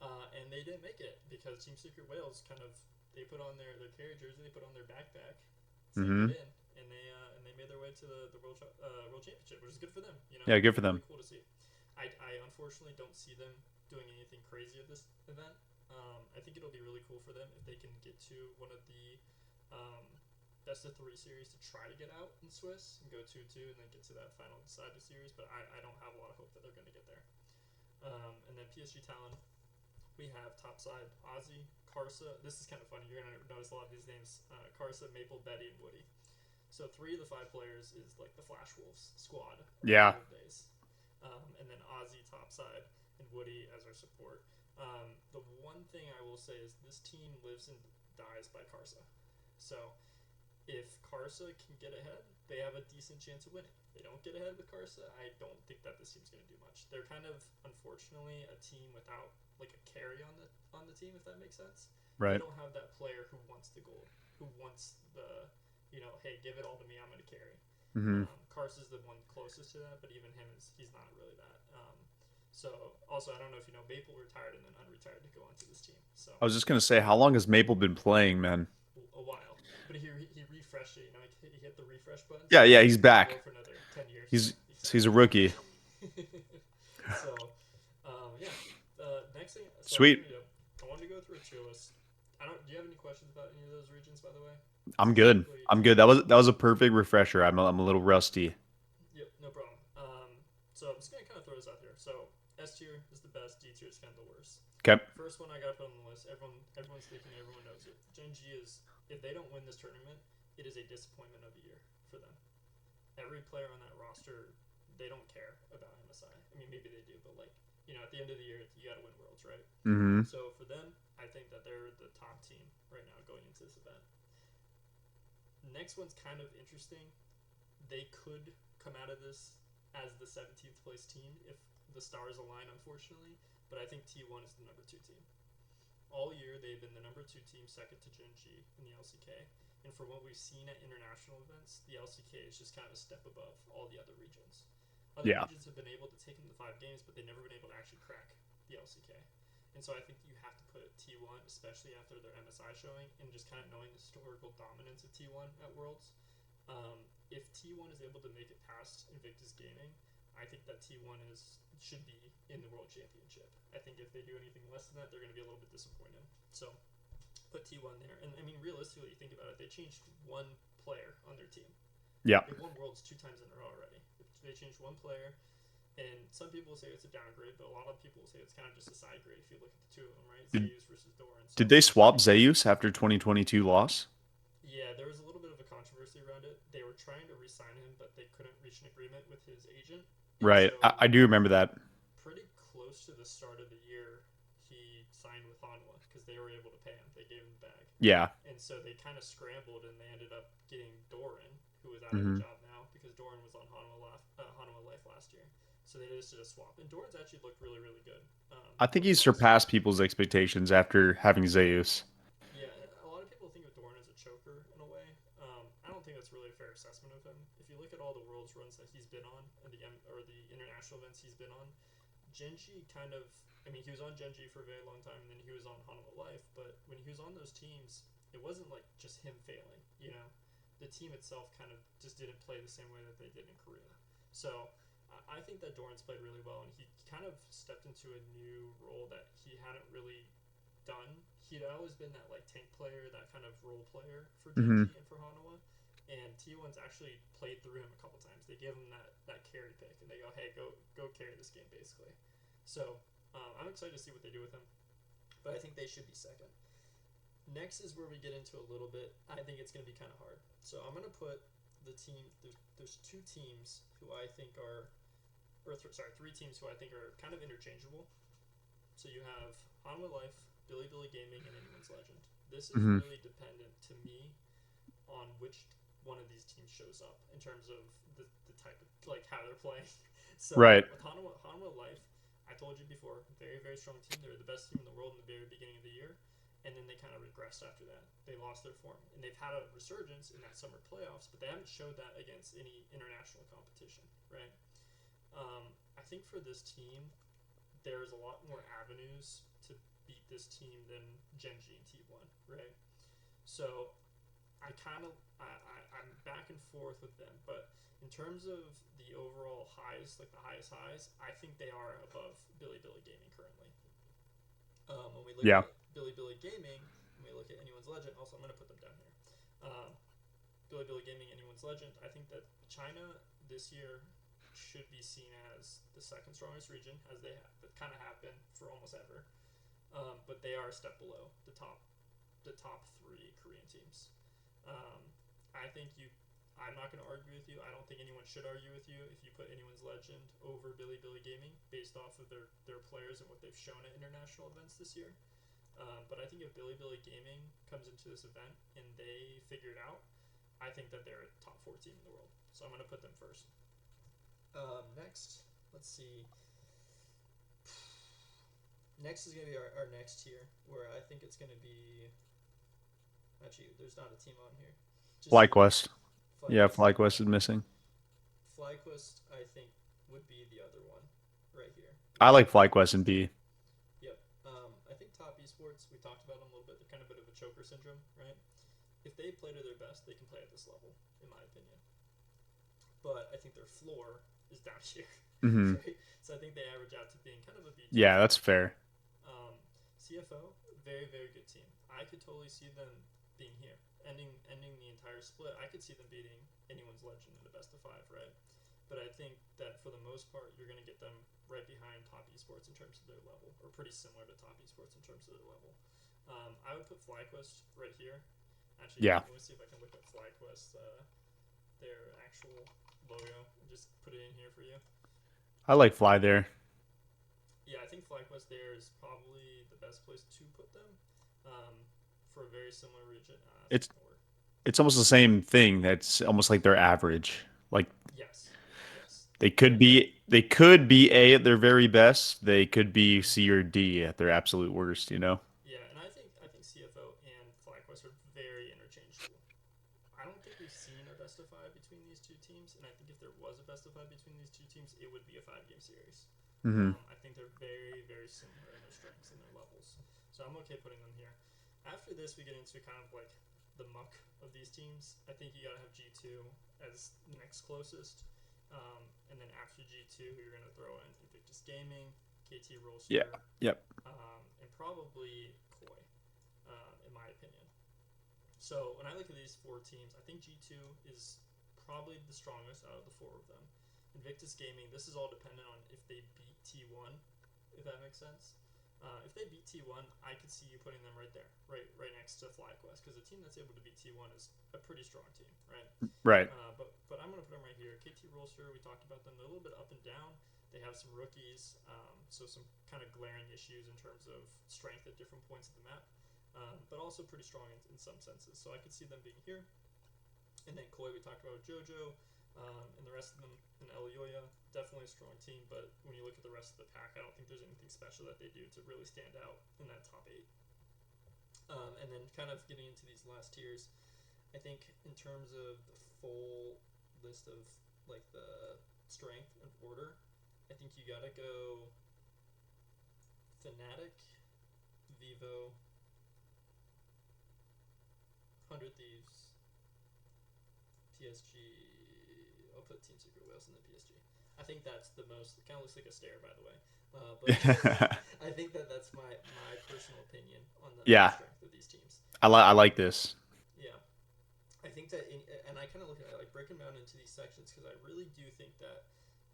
And they didn't make it because Team Secret Wales kind of they put on their carry jersey, they put on their backpack, Mm-hmm. get in, and they made their way to the world championship, which is good for them. Yeah, good for really them. cool to see. I unfortunately don't see them doing anything crazy at this event. I think it'll be really cool for them if they can get to one of the best of 3 series to try to get out in Swiss and go 2-2 and then get to that final decided series. But I don't have a lot of hope that they're going to get there. And then PSG Talon, we have topside Ozzy, Karsa. This is kind of funny. You're going to notice a lot of these names. Karsa, Maple, Betty, and Woody. So 3 of the 5 players is like the Flash Wolves squad. Yeah. Days. And then Ozzy topside and Woody as our support. The one thing I will say is this team lives and dies by Karsa. So if Karsa can get ahead, they have a decent chance of winning. If they don't get ahead with Karsa, I don't think that this team's going to do much. They're kind of, unfortunately, a team without like a carry on the team, if that makes sense. Right. They don't have that player who wants the gold, who wants the, hey, give it all to me, I'm going to carry. Mm-hmm. Karsa's the one closest to that, but even him he's not really that. So also, I don't know if you know, Maple retired and then unretired to go onto this team. So I was just gonna say, how long has Maple been playing, man? a while, but he refreshed it. He hit the refresh button. Yeah, so yeah, he's back. for another 10 years. He's a rookie. So yeah. Next thing. So Sweet. I wanted to go through a tier list. Do you have any questions about any of those regions, by the way? I'm good. I'm good. That was a perfect refresher. I'm a little rusty. Yep, no problem. So I'm just gonna kind of throw this out there. So S tier is the best, D tier is kind of the worst. Okay. First one I got to put on the list. Everyone's thinking, everyone knows it. Gen.G is, if they don't win this tournament, it is a disappointment of the year for them. Every player on that roster, they don't care about MSI. I mean, maybe they do, but like, at the end of the year, you got to win Worlds, right? Mm-hmm. So for them, I think that they're the top team right now going into this event. Next one's kind of interesting. They could come out of this as the 17th place team if the stars align, unfortunately. But I think T1 is the number two team. All year, they've been the number two team, second to Gen G in the LCK. And from what we've seen at international events, the LCK is just kind of a step above all the other regions. Other Yeah. regions have been able to take them to 5 games, but they've never been able to actually crack the LCK. And so I think you have to put T1, especially after their MSI showing, and just kind of knowing the historical dominance of T1 at Worlds. If T1 is able to make it past Invictus Gaming, I think that T1 should be in the World Championship. I think if they do anything less than that, they're going to be a little bit disappointed. So put T1 there. And I mean, realistically, you think about it, they changed one player on their team. Yeah. They've won Worlds 2 times in a row already. They changed one player, and some people say it's a downgrade, but a lot of people say it's kind of just a side grade if you look at the two of them, right? Did, Zeus versus Doran. So did they swap Zeus after 2022 loss? yeah, there was a little bit of a controversy around it. They were trying to re-sign him, but they couldn't reach an agreement with his agent. And Right. so I do remember that. pretty close to the start of the year, he signed with Hanwha because they were able to pay him. They gave him the bag. Yeah. And so they kind of scrambled, and they ended up getting Doran, who is out of a Hmm. job now because Doran was on Hanwha Life last year. So they just did a swap, and Doran's actually looked really, really good. I think Over the he's last surpassed people's expectations after having Zeus. Yeah, a lot of people think of Doran as a choker in a way. I don't think that's really a fair assessment of him. If you look at all the Worlds runs that he's been on and the international events he's been on, Genji kind of. I mean, he was on Genji for a very long time, and then he was on Hanwha Life. But when he was on those teams, it wasn't like just him failing. You know, the team itself kind of just didn't play the same way that they did in Korea. So I think that Doran's played really well, and he kind of stepped into a new role that he hadn't really done. He'd always been that like tank player, that kind of role player for Hmm. Genji and for Hanwha. And T1's actually played through him a couple times. They give him that carry pick, and they go, "Hey, go carry this game," basically. So I'm excited to see what they do with him, but I think they should be second. Next is where we get into a little bit. I think it's going to be kind of hard. So I'm going to put the team. There's two teams who I think are, three teams who I think are kind of interchangeable. So you have Hanwha Life, Bilibili Gaming, and Anyone's Legend. This is Hmm. really dependent to me on which one of these teams shows up in terms of the type of like how they're playing. So Right. with Hanwha Life, I told you before, very very strong team. They were the best team in the world in the very beginning of the year, and then they kind of regressed after that. They lost their form, and they've had a resurgence in that summer playoffs, but they haven't showed that against any international competition, right? I think for this team, there's a lot more avenues to beat this team than Genji and T1, right? So I kind of I'm back and forth with them, but in terms of the overall highs, like the highest highs, I think they are above Bilibili Gaming currently. When we look Yeah. at Bilibili Gaming, when we look at Anyone's Legend, also I'm going to put them down here. Bilibili Gaming, Anyone's Legend. I think that China this year should be seen as the second strongest region, as they kind of have been for almost ever. But they are a step below the top three Korean teams. Um, I think you. I'm not going to argue with you. I don't think anyone should argue with you if you put Anyone's Legend over Bilibili Gaming based off of their players and what they've shown at international events this year. But I think if Bilibili Gaming comes into this event and they figure it out, I think that they're a top four team in the world. So I'm going to put them first. Next, let's see. Next is going to be our next tier, where I think it's going to be. Actually, there's not a team on here. Just FlyQuest. Yeah, FlyQuest. FlyQuest is missing. FlyQuest, I think, would be the other one right here. I like FlyQuest and B. Yep. I think Top Esports, we talked about them a little bit. They're kind of a bit of a choker syndrome, right? If they play to their best, they can play at this level, in my opinion. But I think their floor is down here, Hmm. right? So I think they average out to being kind of a B Yeah, team. that's fair. CFO, very very good team. I could totally see them being here, ending the entire split. I could see them beating Anyone's Legend in the best of five, right? But I think that for the most part, you're going to get them right behind Top Esports in terms of their level, or pretty similar to Top Esports in terms of their level. I would put FlyQuest right here. Actually, Yeah. let me see if I can look up FlyQuest, their actual logo, and just put it in here for you. I like Fly there. Yeah, I think FlyQuest there is probably the best place to put them for a very similar region. It's It's not going to work. it's almost the same thing. That's almost like their average. Like Yes, yes. They could be A at their very best. They could be C or D at their absolute worst, you know? Yeah, and I think CFO and FlyQuest are very interchangeable. I don't think we've seen a best of five between these two teams, and I think if there was a best of five between these two teams, it would be a 5 game series. Hmm. I think they're very, very similar in their strengths and their levels. So I'm okay putting them here. After this, we get into kind of like the muck of these teams. I think you got to have G2 as next closest. And then after G2, you're going to throw in Invictus Gaming, KT Yeah. Rolster, Yep. and probably Koi, in my opinion. So when I look at these four teams, I think G2 is probably the strongest out of the four of them. Invictus Gaming, this is all dependent on if they beat T1, if that makes sense. If they beat T1, I could see you putting them right there, right next to FlyQuest, because a team that's able to beat T1 is a pretty strong team, right? Right. But I'm gonna put them right here. KT Rolster, we talked about them. They're a little bit up and down. They have some rookies, so some kind of glaring issues in terms of strength at different points of the map, but also pretty strong in some senses. So I could see them being here. And then Koi, we talked about Jojo, and the rest of them in Elioya, definitely a strong team. But when you look at the rest of the pack, I don't think there's anything special that they do to really stand out in that top eight. And then kind of getting into these last tiers, I think in terms of the full list of like the strength and order, I think you gotta go Fnatic, Vivo, 100 Thieves, PSG. I'll put Team Secret Whales in the PSG. I think that's the most. It kind of looks like a stare, by the way. But I think that's my personal opinion on the Yeah. strength of these teams. I like this. Yeah, I think that, and I kind of look at it, like break them down into these sections because I really do think that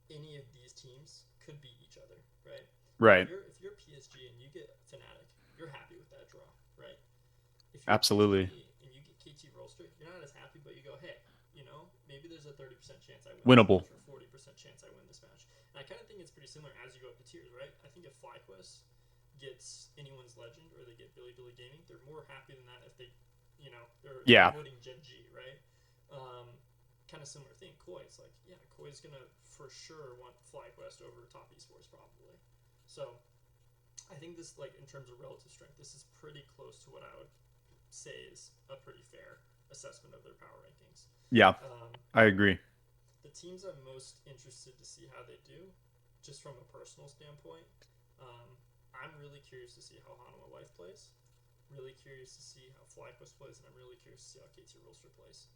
any of these teams could beat each other, right? Right. If you're PSG and you get Fnatic, you're happy with that draw, right? If you're Absolutely. PSG and you get KT Rolster, you're not as happy, but you go, hey, maybe there's a 30% chance I win this Winnable. match or 40% chance I win this match. And I kind of think it's pretty similar as you go up the tiers, right? I think if FlyQuest gets anyone's legend or they get Billy Gaming, they're more happy than that if they're Yeah. promoting Gen G, right? Kind of similar thing. Koi, it's like, yeah, Koi's gonna for sure want FlyQuest over top esports probably. So I think this, like in terms of relative strength, this is pretty close to what I would say is a pretty fair assessment of their power rankings. Yeah. Um, I agree. the teams I'm most interested to see how they do, just from a personal standpoint, um, I'm really curious to see how Hanwha Life plays. Really curious to see how FlyQuest plays, and I'm really curious to see how KT Rolster plays.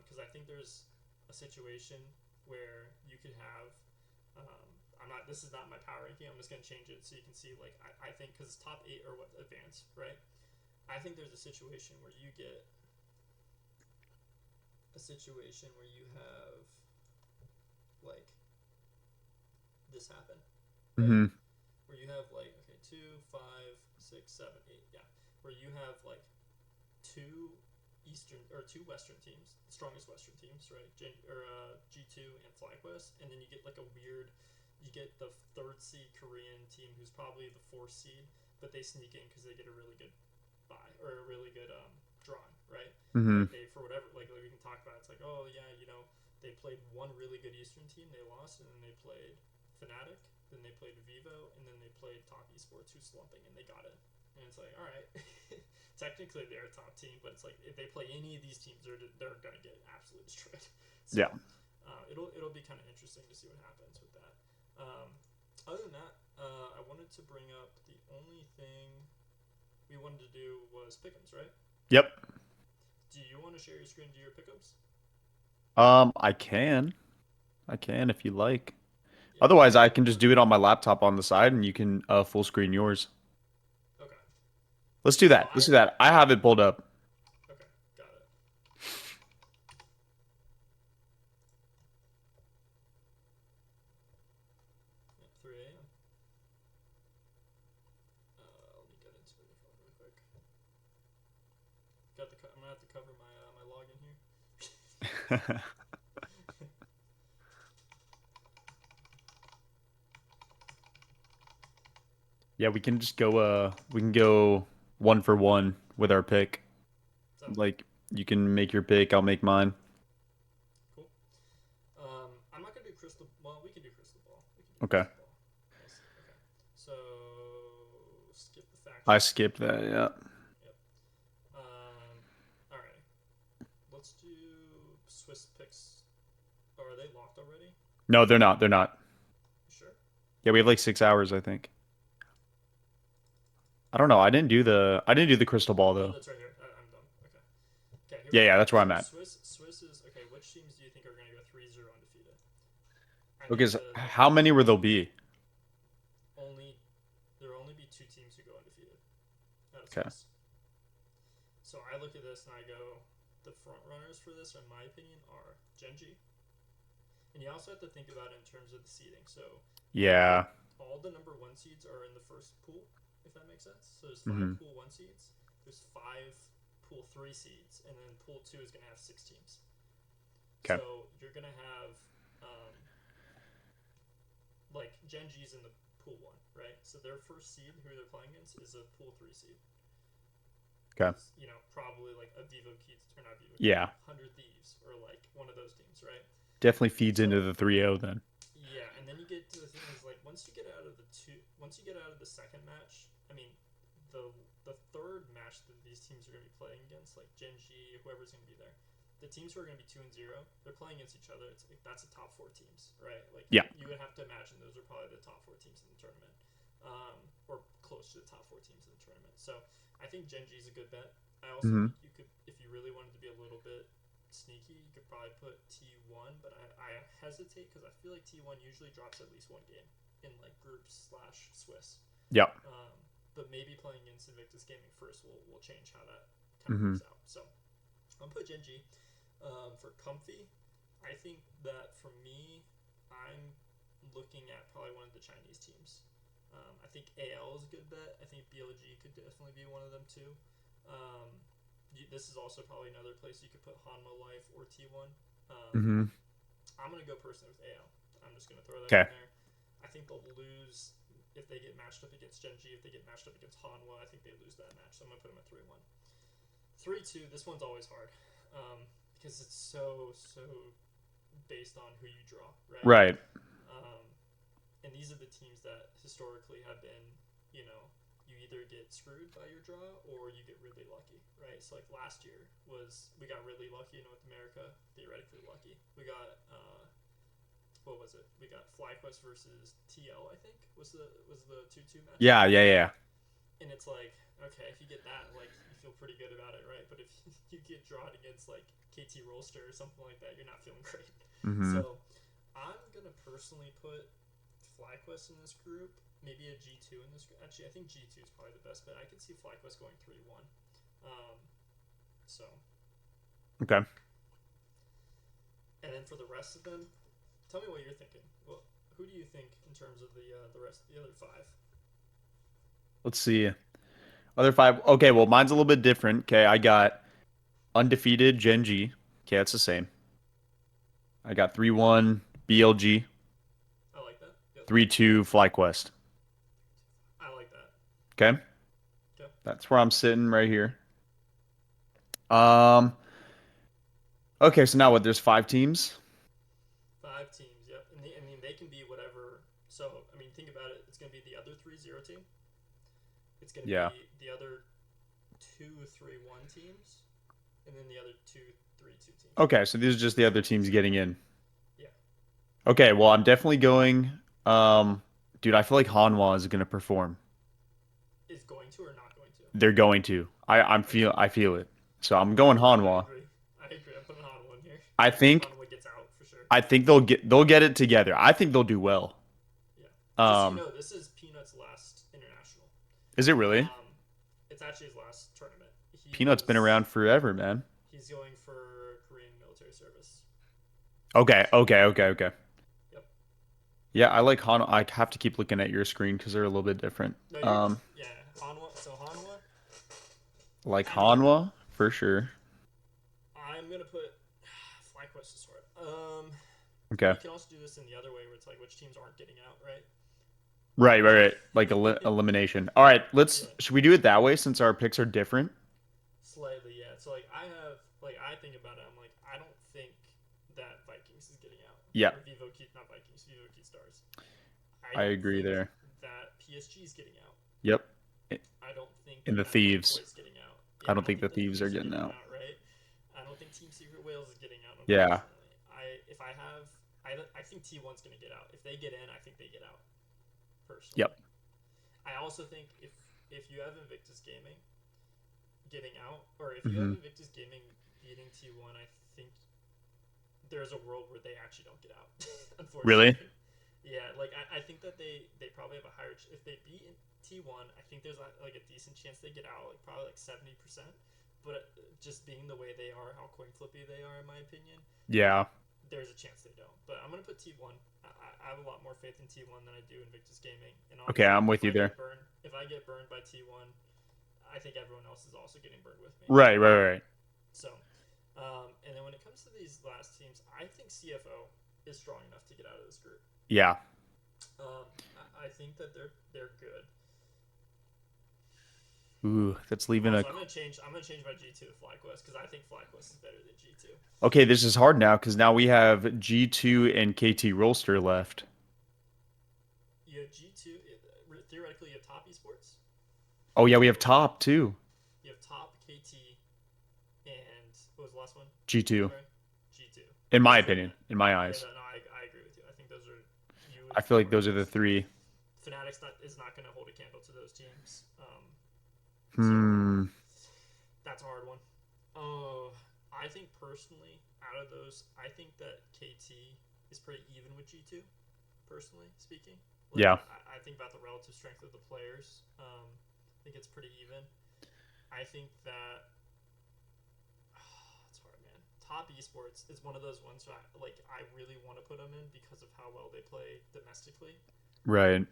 Because I think there's a situation where you could have. I'm not. This is not my power ranking. I'm just gonna change it so you can see. Like I think because top eight are what advance, right? I think there's a situation where you get a situation where you have like this happen, right? Hmm. Where you have like okay, 2, 5, 6, 7, 8, yeah. Where you have like two Eastern or two Western teams, the strongest Western teams, right? G2 and FlyQuest, and then you get like a weird, you get the third seed Korean team who's probably the fourth seed, but they sneak in because they get a really good buy or a really good drawing, right? Hmm. Like they for whatever like we can talk about. It's like oh yeah, they played one really good Eastern team, they lost, and then they played Fnatic, then they played Vivo, and then they played Top Esports who's slumping, and they got it. And it's like all right. Technically they're a top team, but it's like if they play any of these teams, they're gonna get absolutely destroyed. So Yeah. it'll be kind of interesting to see what happens with that. Other than that, I wanted to bring up the only thing we wanted to do was pickums, right? Yep. Do you want to share your screen to your pickums? I can. I can if you like. Yeah, go Otherwise, ahead. I can just do it on my laptop on the side and you can full screen yours. Okay. Let's do So that. Let's do that. I have it pulled up. okay, got it. Yeah, 3 a.m. Let me get into it really quick. I'm gonna have to cover my login here. Yeah, we can go 1 for 1 with our pick. Sounds good. Like you can make your pick, I'll make mine. Cool. I'm not gonna do crystal. Well, Okay. Football. I see. Okay. So skip the I faction. skipped that. Yeah. Yep. All right. Let's do Swiss picks. Oh, are they locked already? No, they're not. They're not. You sure? Yeah, we have like 6 hours, I think. I don't know. I didn't do the crystal ball Oh, though. that's right here. I'm done. Okay. Okay, here we Yeah, go. yeah, that's where So I'm at. Swiss is okay. Which teams do you think are going to go 3-0 undefeated? I Okay, think so the how many will there be? only there will only be two teams who go undefeated out of Okay. Swiss. So I look at this and I go, the front runners for this, in my opinion, are Genji, and you also have to think about it in terms of the seeding. So Yeah. all the number one seeds are in the first pool, if that makes sense. So there's five Hmm. pool one seeds, there's five pool three seeds, and then pool two is going to have six teams. Okay. So you're going to have um, like Genji's in the pool one, right? So their first seed, who they're playing against, is a pool three seed. Okay. Is probably like a Vivo Keats or not Vivo Keats, Yeah. 100 Thieves or like one of those teams, right? Definitely feeds into So the 3-0 then. yeah, and then you get to the thing is like once you get out of the second match, I mean, the third match that these teams are going to be playing against, like Genji, whoever's going to be there, the teams who are going to be 2-0, they're playing against each other. It's like that's the top four teams, right? Like Yeah. you would have to imagine those are probably the top four teams in the tournament, or close to the top four teams in the tournament. So I think Genji is a good bet. I also Hmm. think you could, if you really wanted to be a little bit sneaky, you could probably put T1, but I hesitate because I feel like T1 usually drops at least one game in like groups slash Swiss. Yeah. But maybe playing against Invictus Gaming first will change how that kind of Hmm. works out. So I'm gonna put Genji. For Comfy, I think that for me, I'm looking at probably one of the Chinese teams. I think AL is a good bet. I think BLG could definitely be one of them too. Um, this is also probably another place you could put Hanma Life or T1. Hmm. I'm going to go personally with AL. I'm just going to throw that Okay. in there. I think they'll lose if they get matched up against Genji. If they get matched up against Hanwha, I think they lose that match. So I'm going to put them at 3-1. 3-2, this one's always hard because it's so based on who you draw, right? Right. Um, and these are the teams that historically have been, you either get screwed by your draw or you get really lucky, right? So like last year we got really lucky in North America, theoretically lucky. We got what was it? We got FlyQuest versus TL, I think was the 2-2 match. Yeah. Yeah. Yeah. And it's like, okay, if you get that, like you feel pretty good about it, right? But if you get drawn against like KT Rolster or something like that, you're not feeling great. Hmm. So I'm gonna personally put FlyQuest in this group, maybe a G2 in this group. Actually, I think G2 is probably the best bet. I could see FlyQuest going 3-1. So, Okay. and then for the rest of them, tell me what you're thinking. Well, who do you think in terms of the rest of the other five? Let's see. Other five. Okay. Well, mine's a little bit different. Okay. I got undefeated Gen G. Okay. That's the same. I got 3-1 BLG, I like that. Yep. 3-2 FlyQuest. I like that. Okay. Okay. That's where I'm sitting right here. Um. Okay. So now what? There's 5 teams. Five teams. Yep. And I mean they can be whatever. So I mean think about it. It's gonna be the other 3-0 team. It's gonna Yeah. be the other 2-3-1 teams, and then the other 2-3-2 teams. Okay. So these are just the other teams getting in. Yeah. Okay. Well, I'm definitely going. Dude, I feel like Hanwha is gonna perform. Is going to or not going to? They're going to. Okay. I feel it. So I'm going I Hanwha. agree. I agree. I'm putting on one here. I I think think Hanwha gets out for sure. I think they'll get it together. I think they'll do well. Yeah. Just so you Um, know, this is Peanut's last international. is it really? Um, it's actually his last tournament. Peanut's been around forever, man. He's going for Korean military service. Okay, So, okay, okay, okay. yep. Yeah, I like Hanwha. I have to keep looking at your screen because they're a little bit different. No, you're good. Yeah. Hanwha. So Hanwha. Like I mean, Hanwha for sure. I'm gonna put FlyQuest is hard. Okay. You can also do this in the other way, where it's like which teams aren't getting out, right? Right, right, right. Like elimination. All right, Yeah. should we do it that way since our picks are different? Slightly, yeah. So like I think about it. I'm like I don't think that Vikings is getting out Yeah. or Vivo Keith, not Vikings, Vivo Keith Stars. I I don't agree think there. that PSG is getting out. Yep. I don't think And the that Thieves. Atletico is getting out. I Yeah, I don't don't think the think the Thieves are Thieves are getting getting out. out, right? I don't think Team Secret Wales is getting out, Yeah. unfortunately. If I have, I think T1's going to get out. If they get in, I think they get out, personally. Yep. I also think if you have Invictus Gaming getting out, or if you have Hmm. Invictus Gaming beating T1, I think there's a world where they actually don't get out, Really? unfortunately. Yeah, like I think that they probably have a higher if they beat T1. I think there's like a decent chance they get out, like probably like 70%. But just being the way they are, how coin flippy they are, in my opinion, Yeah. there's a chance they don't. But I'm gonna put T1. I have a lot more faith in T1 than I do in Victus Gaming. And Okay, honestly, I'm with you there. if I get burned by T1, I think everyone else is also getting burned with me. Right, right, right. So, and then when it comes to these last teams, I think CFO is strong enough to get out of this group. Yeah. I think that they're good. Ooh, that's leaving a. Also, I'm gonna change my G2 to FlyQuest because I think FlyQuest is better than G2. Okay, this is hard now because now we have G2 and KT Rolster left. You have G2. Theoretically, you have Top Esports. Oh yeah, we have Top too. You have Top KT and what was the last one? G2. Sorry, G2. In my Those are opinion, in my yeah. eyes, No, I agree with you. I think those are you would I feel like put those are the three. Fnatic's is not going to hold a candle to those teams. So Hmm. that's a hard one. Oh, I think personally, out of those, I think that KT is pretty even with G2. Personally speaking, like Yeah. I think about the relative strength of the players. I think it's pretty even. I think that it's hard, man. Top Esports is one of those ones where I really want to put them in because of how well they play domestically, Right.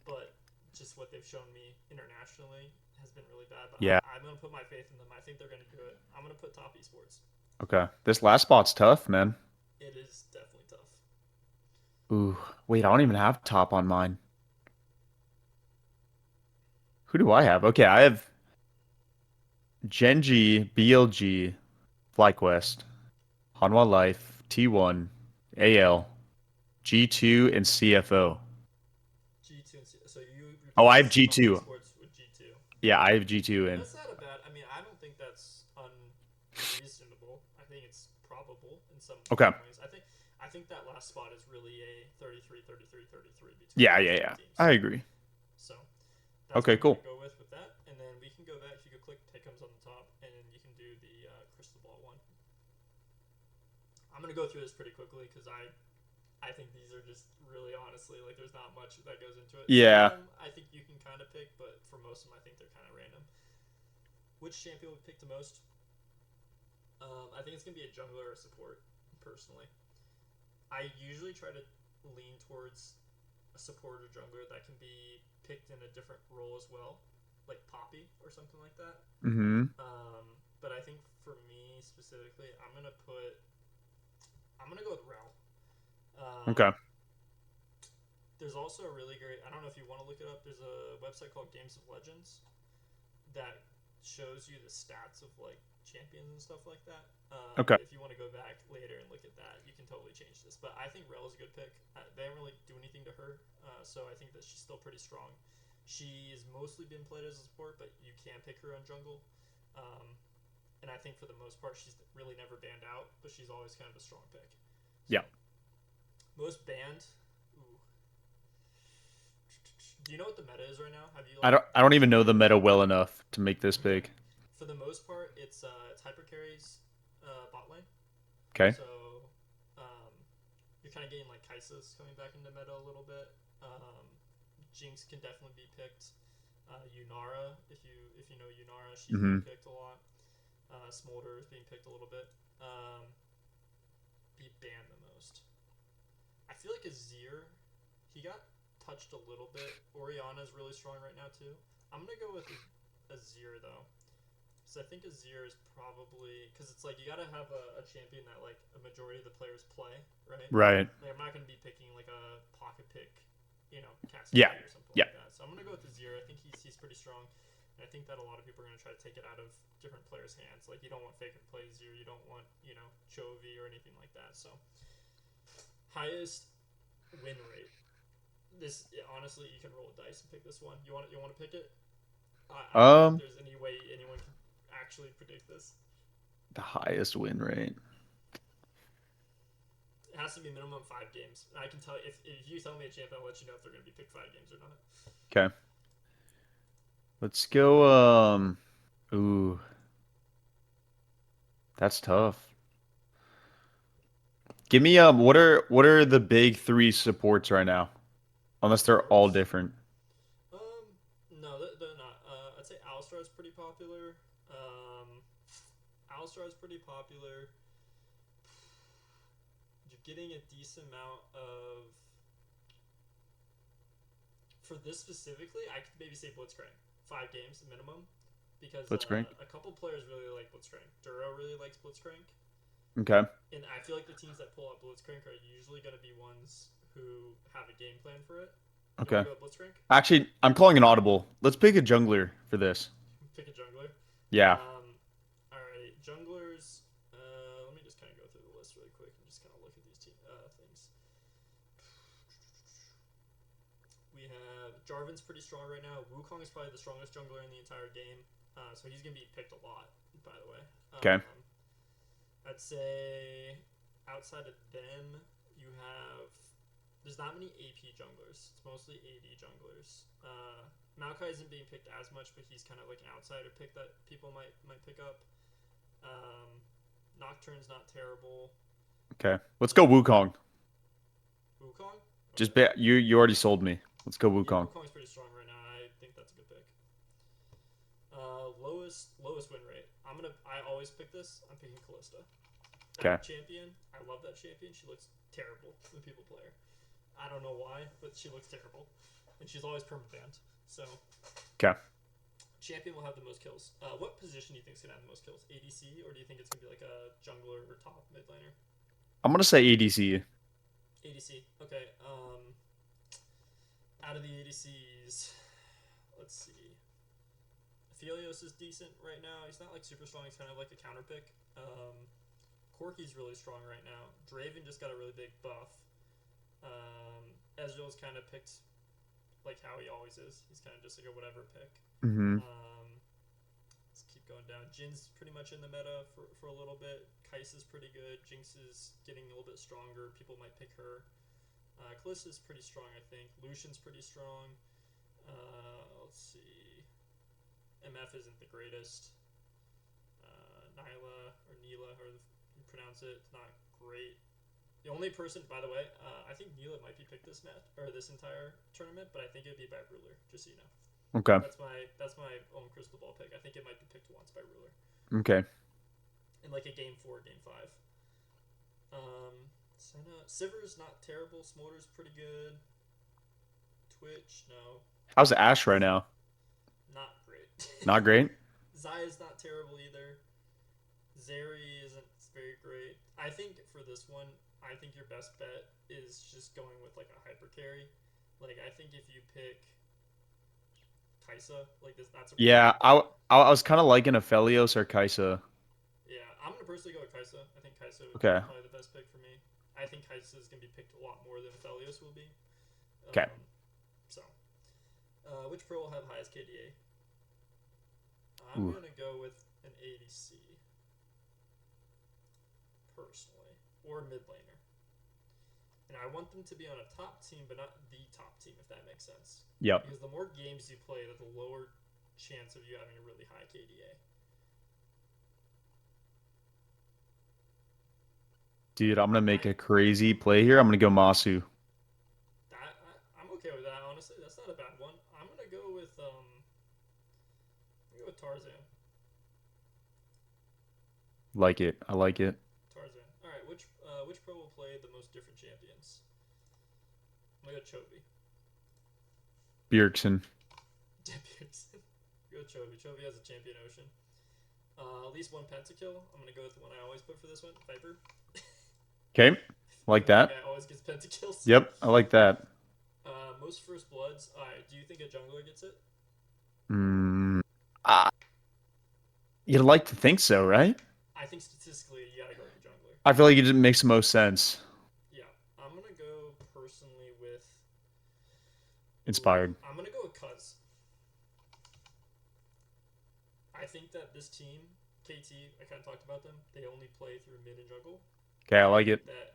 but just what they've shown me internationally has been really bad. But Yeah. I'm gonna put my faith in them. I think they're gonna do it. I'm gonna put Top Esports. Okay. This last spot's tough, man. It is definitely tough. Ooh. Wait, I don't even have Top on mine. Who do I have? Okay, I have Genji, BLG, FlyQuest, Hanwha Life, T1, AL, G2, and CFO. G2 and so you Oh, I have replace Top G2. Esports with G2. Yeah, I have G2 in. That's not a bad. I mean, I don't think that's unreasonable. I think it's probable in Okay. some ways. I think that last spot is really a 33, 33, 33 between Yeah, those yeah, two yeah. teams. I agree. So that's Okay, what I'm cool. gonna go with that. And then we can go back. If you could click Pick'ems on the top, and then you can do the crystal ball one. I'm gonna go through this pretty quickly because I think these are just really honestly like there's not much that goes into it. Some of Yeah. them I think you can kind of pick, but for most of them I think they're kind of random. Which champion would pick the most? I think it's gonna be a jungler or a support. Personally, I usually try to lean towards a support or jungler that can be picked in a different role as well, like Poppy or something like that. Mm-hmm. But I think for me specifically, I'm gonna go with Rel. Okay. There's also a really great. I don't know if you want to look it up. There's a website called Games of Legends that shows you the stats of like champions and stuff like that. Okay. If you want to go back later and look at that, you can totally change this. But I think Rel is a good pick. They didn't really do anything to her, so I think that she's still pretty strong. She's mostly been played as a support, but you can pick her on jungle. And I think for the most part, she's really never banned out, but she's always kind of a strong pick. So, Yeah. most banned. Ooh. Do you know what the meta is right now? Have you I like don't I don't even know the meta well enough to make this okay. big. For the most part, it's hyper carries bot lane. Okay. So you're kind of getting like Kai'Sa's coming back into meta a little bit. Jinx can definitely be picked. Yunara, if you know Yunara, she's Mm-hmm. being picked a lot. Smolder is being picked a little bit. Be banned the most. I feel like Azir, he got touched a little bit. Orianna is really strong right now too. I'm gonna go with Azir though. So I think Azir is probably because it's like you gotta have a champion that like a majority of the players play, right? Right. Like I'm not gonna be picking like a pocket pick, Yeah. Cassidy or something Yeah. like that. So I'm gonna go with Azir. I think he's pretty strong, and I think that a lot of people are gonna try to take it out of different players' hands. Like you don't want Faker to play Azir, you don't want Chovy or anything like that. So highest win rate. Honestly, you can roll a dice and pick this one. You want to pick it? I don't think Um, there's any way anyone can actually predict this. the highest win rate. It has to be minimum 5 games. And I can tell if you tell me a champ, I'll let you know if they're going to be picked 5 games or not. Okay. Let's go. Ooh, that's tough. Give me what are the big three supports right now? Unless they're all Supports. different. No, they're not. I'd say Alistar is pretty popular. Um, Alistar is pretty popular. You're getting a decent amount of. For this specifically, I could maybe say Blitzcrank. 5 games minimum. Because Blitzcrank. a couple players really like Blitzcrank. Duro really likes Blitzcrank. Okay. And I feel like the teams that pull out Blitzcrank are usually going to be ones who have a game plan for it. You want Okay. to go with Blitzcrank? Actually, I'm calling an audible. Let's pick a jungler for this. Pick a jungler. Yeah. Alright, junglers. Let me just kind of go through the list really quick and just kind of look at these things. We have Jarvan's pretty strong right now. Wukong is probably the strongest jungler in the entire game, so he's gonna be picked a lot. By the way, Okay. I'd say outside of them, you have there's not many AP junglers. It's mostly AD junglers. Maokai isn't being picked as much, but he's kind of like an outsider pick that people might pick up. Um, Nocturne's not terrible. Okay. Let's go Wukong. Wukong, Just okay. you already sold me. Let's go Yeah, Wukong. Wukong's pretty strong right now. I think that's a good pick. Lowest win rate. I always pick this. I'm picking Callista. Okay. That champion, I love that champion. She looks terrible when people play her. I don't know why, but she looks terrible, and she's always permabanned. So Okay. champion will have the most kills. What position do you think is gonna have the most kills? ADC, or do you think it's gonna be like a jungler or top mid laner? I'm gonna say ADC. ADC. Okay. Out of the ADCs, let's see. Aphelios is decent right now. He's not like super strong. He's kind of like a counter pick. Corki's really strong right now. Draven just got a really big buff. Ezreal's kind of picked like how he always is. He's kind of just like a whatever pick. Mm-hmm. Let's keep going down. Jin's pretty much in the meta for a little bit. Kai'Sa's pretty good. Jinx is getting a little bit stronger. People might pick her. Kallista's pretty strong, I think. Lucian's pretty strong. Let's see. MF isn't the greatest. Nyla or Neela, or you pronounce it, it's not great. The only person, by the way, I think Neela might be picked this match or this entire tournament, but I think it'd be by Ruler. Just so you know, Okay. that's my own crystal ball pick. I think it might be picked once by Ruler Okay. in like a game 4, game 5. Senna, Sivir's not terrible. Smolder's pretty good. Twitch, no, How's Ash right now? not great. Not great. Zaya's not terrible either. Zeri isn't very great. I think for this one, I think your best bet is just going with like a hyper carry. Like I think if you pick Kai'Sa, like this, that's a really Yeah, good pick. I was kind of liking Aphelios or Kai'Sa. Yeah, I'm gonna personally go with Kai'Sa. I think Kai'Sa would be Okay. probably the best pick for me. I think Kai'Sa is gonna be picked a lot more than Aphelios will be. Okay. So, which pro will have highest KDA? I'm Ooh. gonna go with an ADC personally, or mid laner. And I want them to be on a top team, but not the top team, if that makes sense. Yep. Because the more games you play, the lower chance of you having a really high KDA. Dude, I'm gonna make a crazy play here. I'm gonna go Masu. I'm okay with that. Honestly, that's not a bad one. I'm gonna go with Tarzan. Like it. I like it. Tarzan. All right. Which pro will play the most different champions? I'm gonna go Chovy. Bjergsen. Go Chovy. Chovy has a champion ocean. At least one pentakill. I'm gonna go with the one I always put for this one, Viper. Okay. Like That that. guy always gets pentakills. Yep. I like that. Most first bloods. Alright, do you think a jungler gets it? Mm, uh, you'd like to think so, right? I think statistically you gotta go with the jungler. I feel like it makes the most sense. Yeah, I'm gonna go personally with. inspired. I'm gonna go with Cuz. I think that this team, KT, I kind of talked about them. They only play through mid and jungle, Okay, I and I like think it. that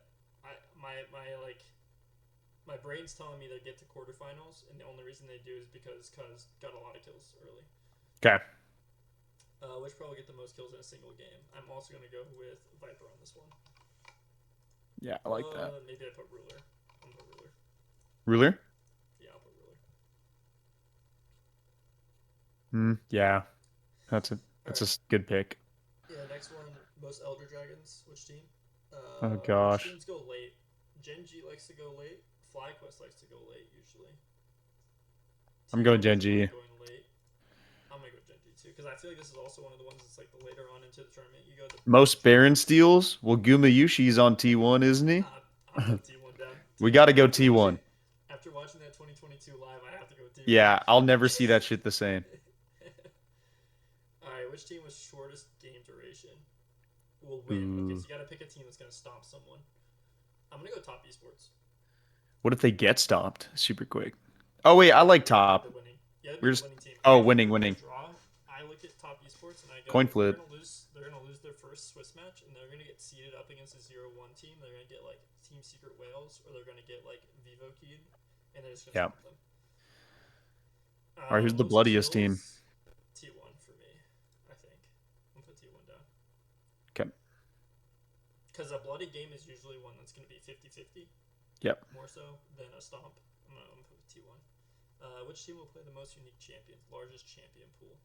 my brain's telling me they get to quarterfinals, and the only reason they do is because Cuz got a lot of kills early, Okay. which probably get the most kills in a single game. I'm also gonna go with Viper on this one. Yeah, I like that. Maybe I put Ruler. I'm gonna put Ruler. Ruler? Yeah, I'll put Ruler. Yeah. That's a All that's right. a good pick. Yeah, next one, most Elder Dragons. Which team? Oh Which gosh. teams go late? Gen.G likes to go late. FlyQuest likes to go late usually. I'm going T1 Gen doesn't G. mind going late. I'm gonna go Gen.G too because I feel like this is also one of the ones that's like the later on into the tournament. You go the Most Baron champions. steals? Well, Gumayushi's on T1, isn't he? I'm putting T1 down. We T1 got to go after watching T1. that 2022 live, I have to go T1. Yeah, I'll never see that shit the same. All right, which team was shortest game duration will win? Okay, Ooh. so you got to pick a team that's gonna stomp someone. I'm gonna go top esports. What if they get stopped super quick? Oh wait, I You like you have to pick top. the winning. You have to We're pick the just winning team. oh, I think winning, they're gonna winning. draw. I look at top esports and I Coin go, they're flip. gonna lose. They're gonna lose their first Swiss match, and they're gonna get seeded up against a 0-1 team. They're gonna get like Team Secret Wales, or they're gonna get like Vivo keyed, and they're just gonna Yeah. stomp them. All right, who's the Most bloodiest team? kills, T1 for me. I think I'm gonna put T1 down Okay. because a bloody game is usually one that's gonna be 50-50, Yep. more so than a stomp. I'm gonna put T1. Which team will play the most unique champions? Largest champion pool.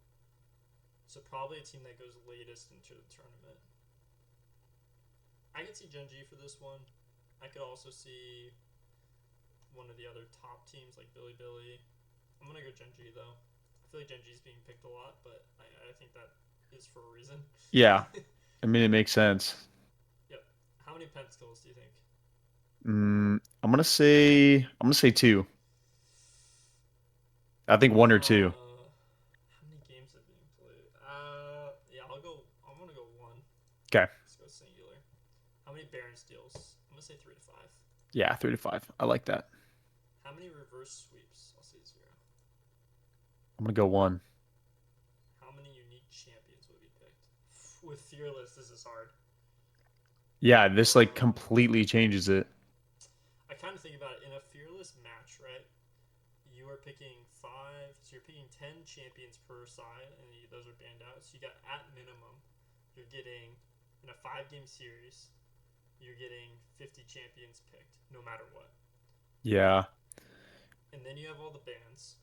So probably a team that goes latest into the tournament. I could see Gen.G for this one. I could also see one of the other top teams like Billy. I'm gonna go Gen.G though. I feel like Gen.G is being picked a lot, but I think that is for a reason. Yeah. I mean, it makes sense. Yep. How many pen skills do you think? I'm gonna say two. I think one or two. How many games have been played? Yeah, I'm gonna go one. Okay. Let's go singular. How many Baron steals? I'm gonna say 3 to 5. Yeah, 3 to 5. I like that. How many reverse sweeps? I'll say 0. I'm gonna go one. How many unique champions will be picked? With Fearless, this is hard. Yeah, this like Um, completely changes it. I kind of think about it in a Fearless match, right? You are picking 5, so you're picking 10 champions per side, and those are banned out. So you got at minimum, you're getting in a 5 game series, you're getting 50 champions picked, no matter what. Yeah. And then you have all the bans.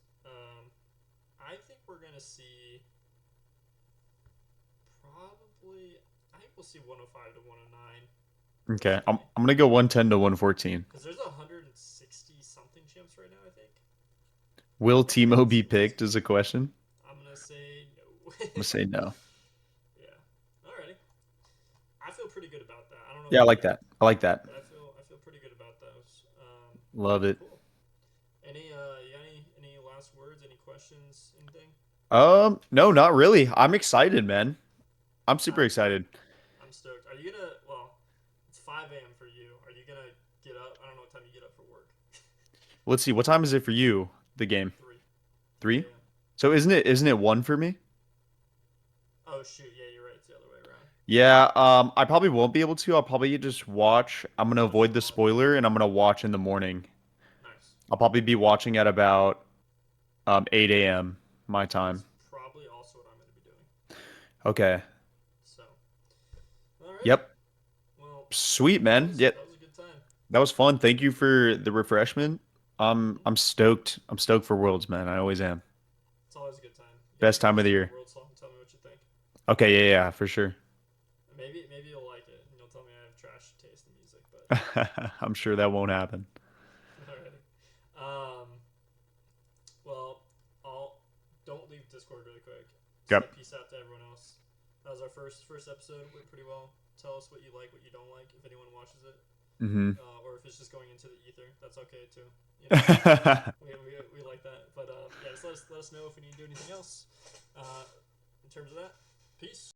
I think we're gonna see probably. I think we'll see 105 to 109 Okay. I'm personally, I'm gonna go 110 to 114. because there's 160 something champs right now. I think. Will I think Timo we'll be see more picked? Is a Teemo. question. I'm gonna say no. I'm gonna say no. Yeah. Alrighty. I feel pretty good about that. I don't know Yeah, I about like you, that. I like that. but I feel pretty good about those. Love it. Cool. Any last words? Any questions? Anything? No, not really. I'm excited, man. I'm super I'm excited. I'm stoked. Are you gonna? Well, it's 5 a.m. for you. Are you gonna get up? I don't know what time you get up for work. Let's see. What time is it for you? The game? 3 3? 3 a.m. So isn't it 1 for me? Oh shoot! Yeah, you're right. It's the other way around. Yeah, I probably won't be able to. I'll probably just watch. I'm gonna Watch avoid the tomorrow. spoiler and I'm gonna watch in the morning. Nice. I'll probably be watching at about 8 a.m. my That's time. probably also what I'm gonna be doing. Okay. So, alrighty. Yep. Well, Sweet, man. Yeah, that was a good time. that was fun. Thank you for the refreshment. I'm stoked. I'm stoked for Worlds, man. I always am. It's always a good time. Best You time gotta of the listen to a year. world song and tell me what you think. Okay, yeah, yeah, for sure. Maybe you'll like it, and you'll tell me I have trash taste in music. But I'm sure that won't happen. alrighty. Um. Well, I'll don't leave Discord really quick. Say Yep. peace out to everyone else. That was our first episode. Went pretty well. Tell us what you like, what you don't like, if anyone watches it, Mm-hmm. or if it's just going into the ether. That's okay too. You know, we like that. But yeah, just let us know if we need to do anything else. In terms of that, peace.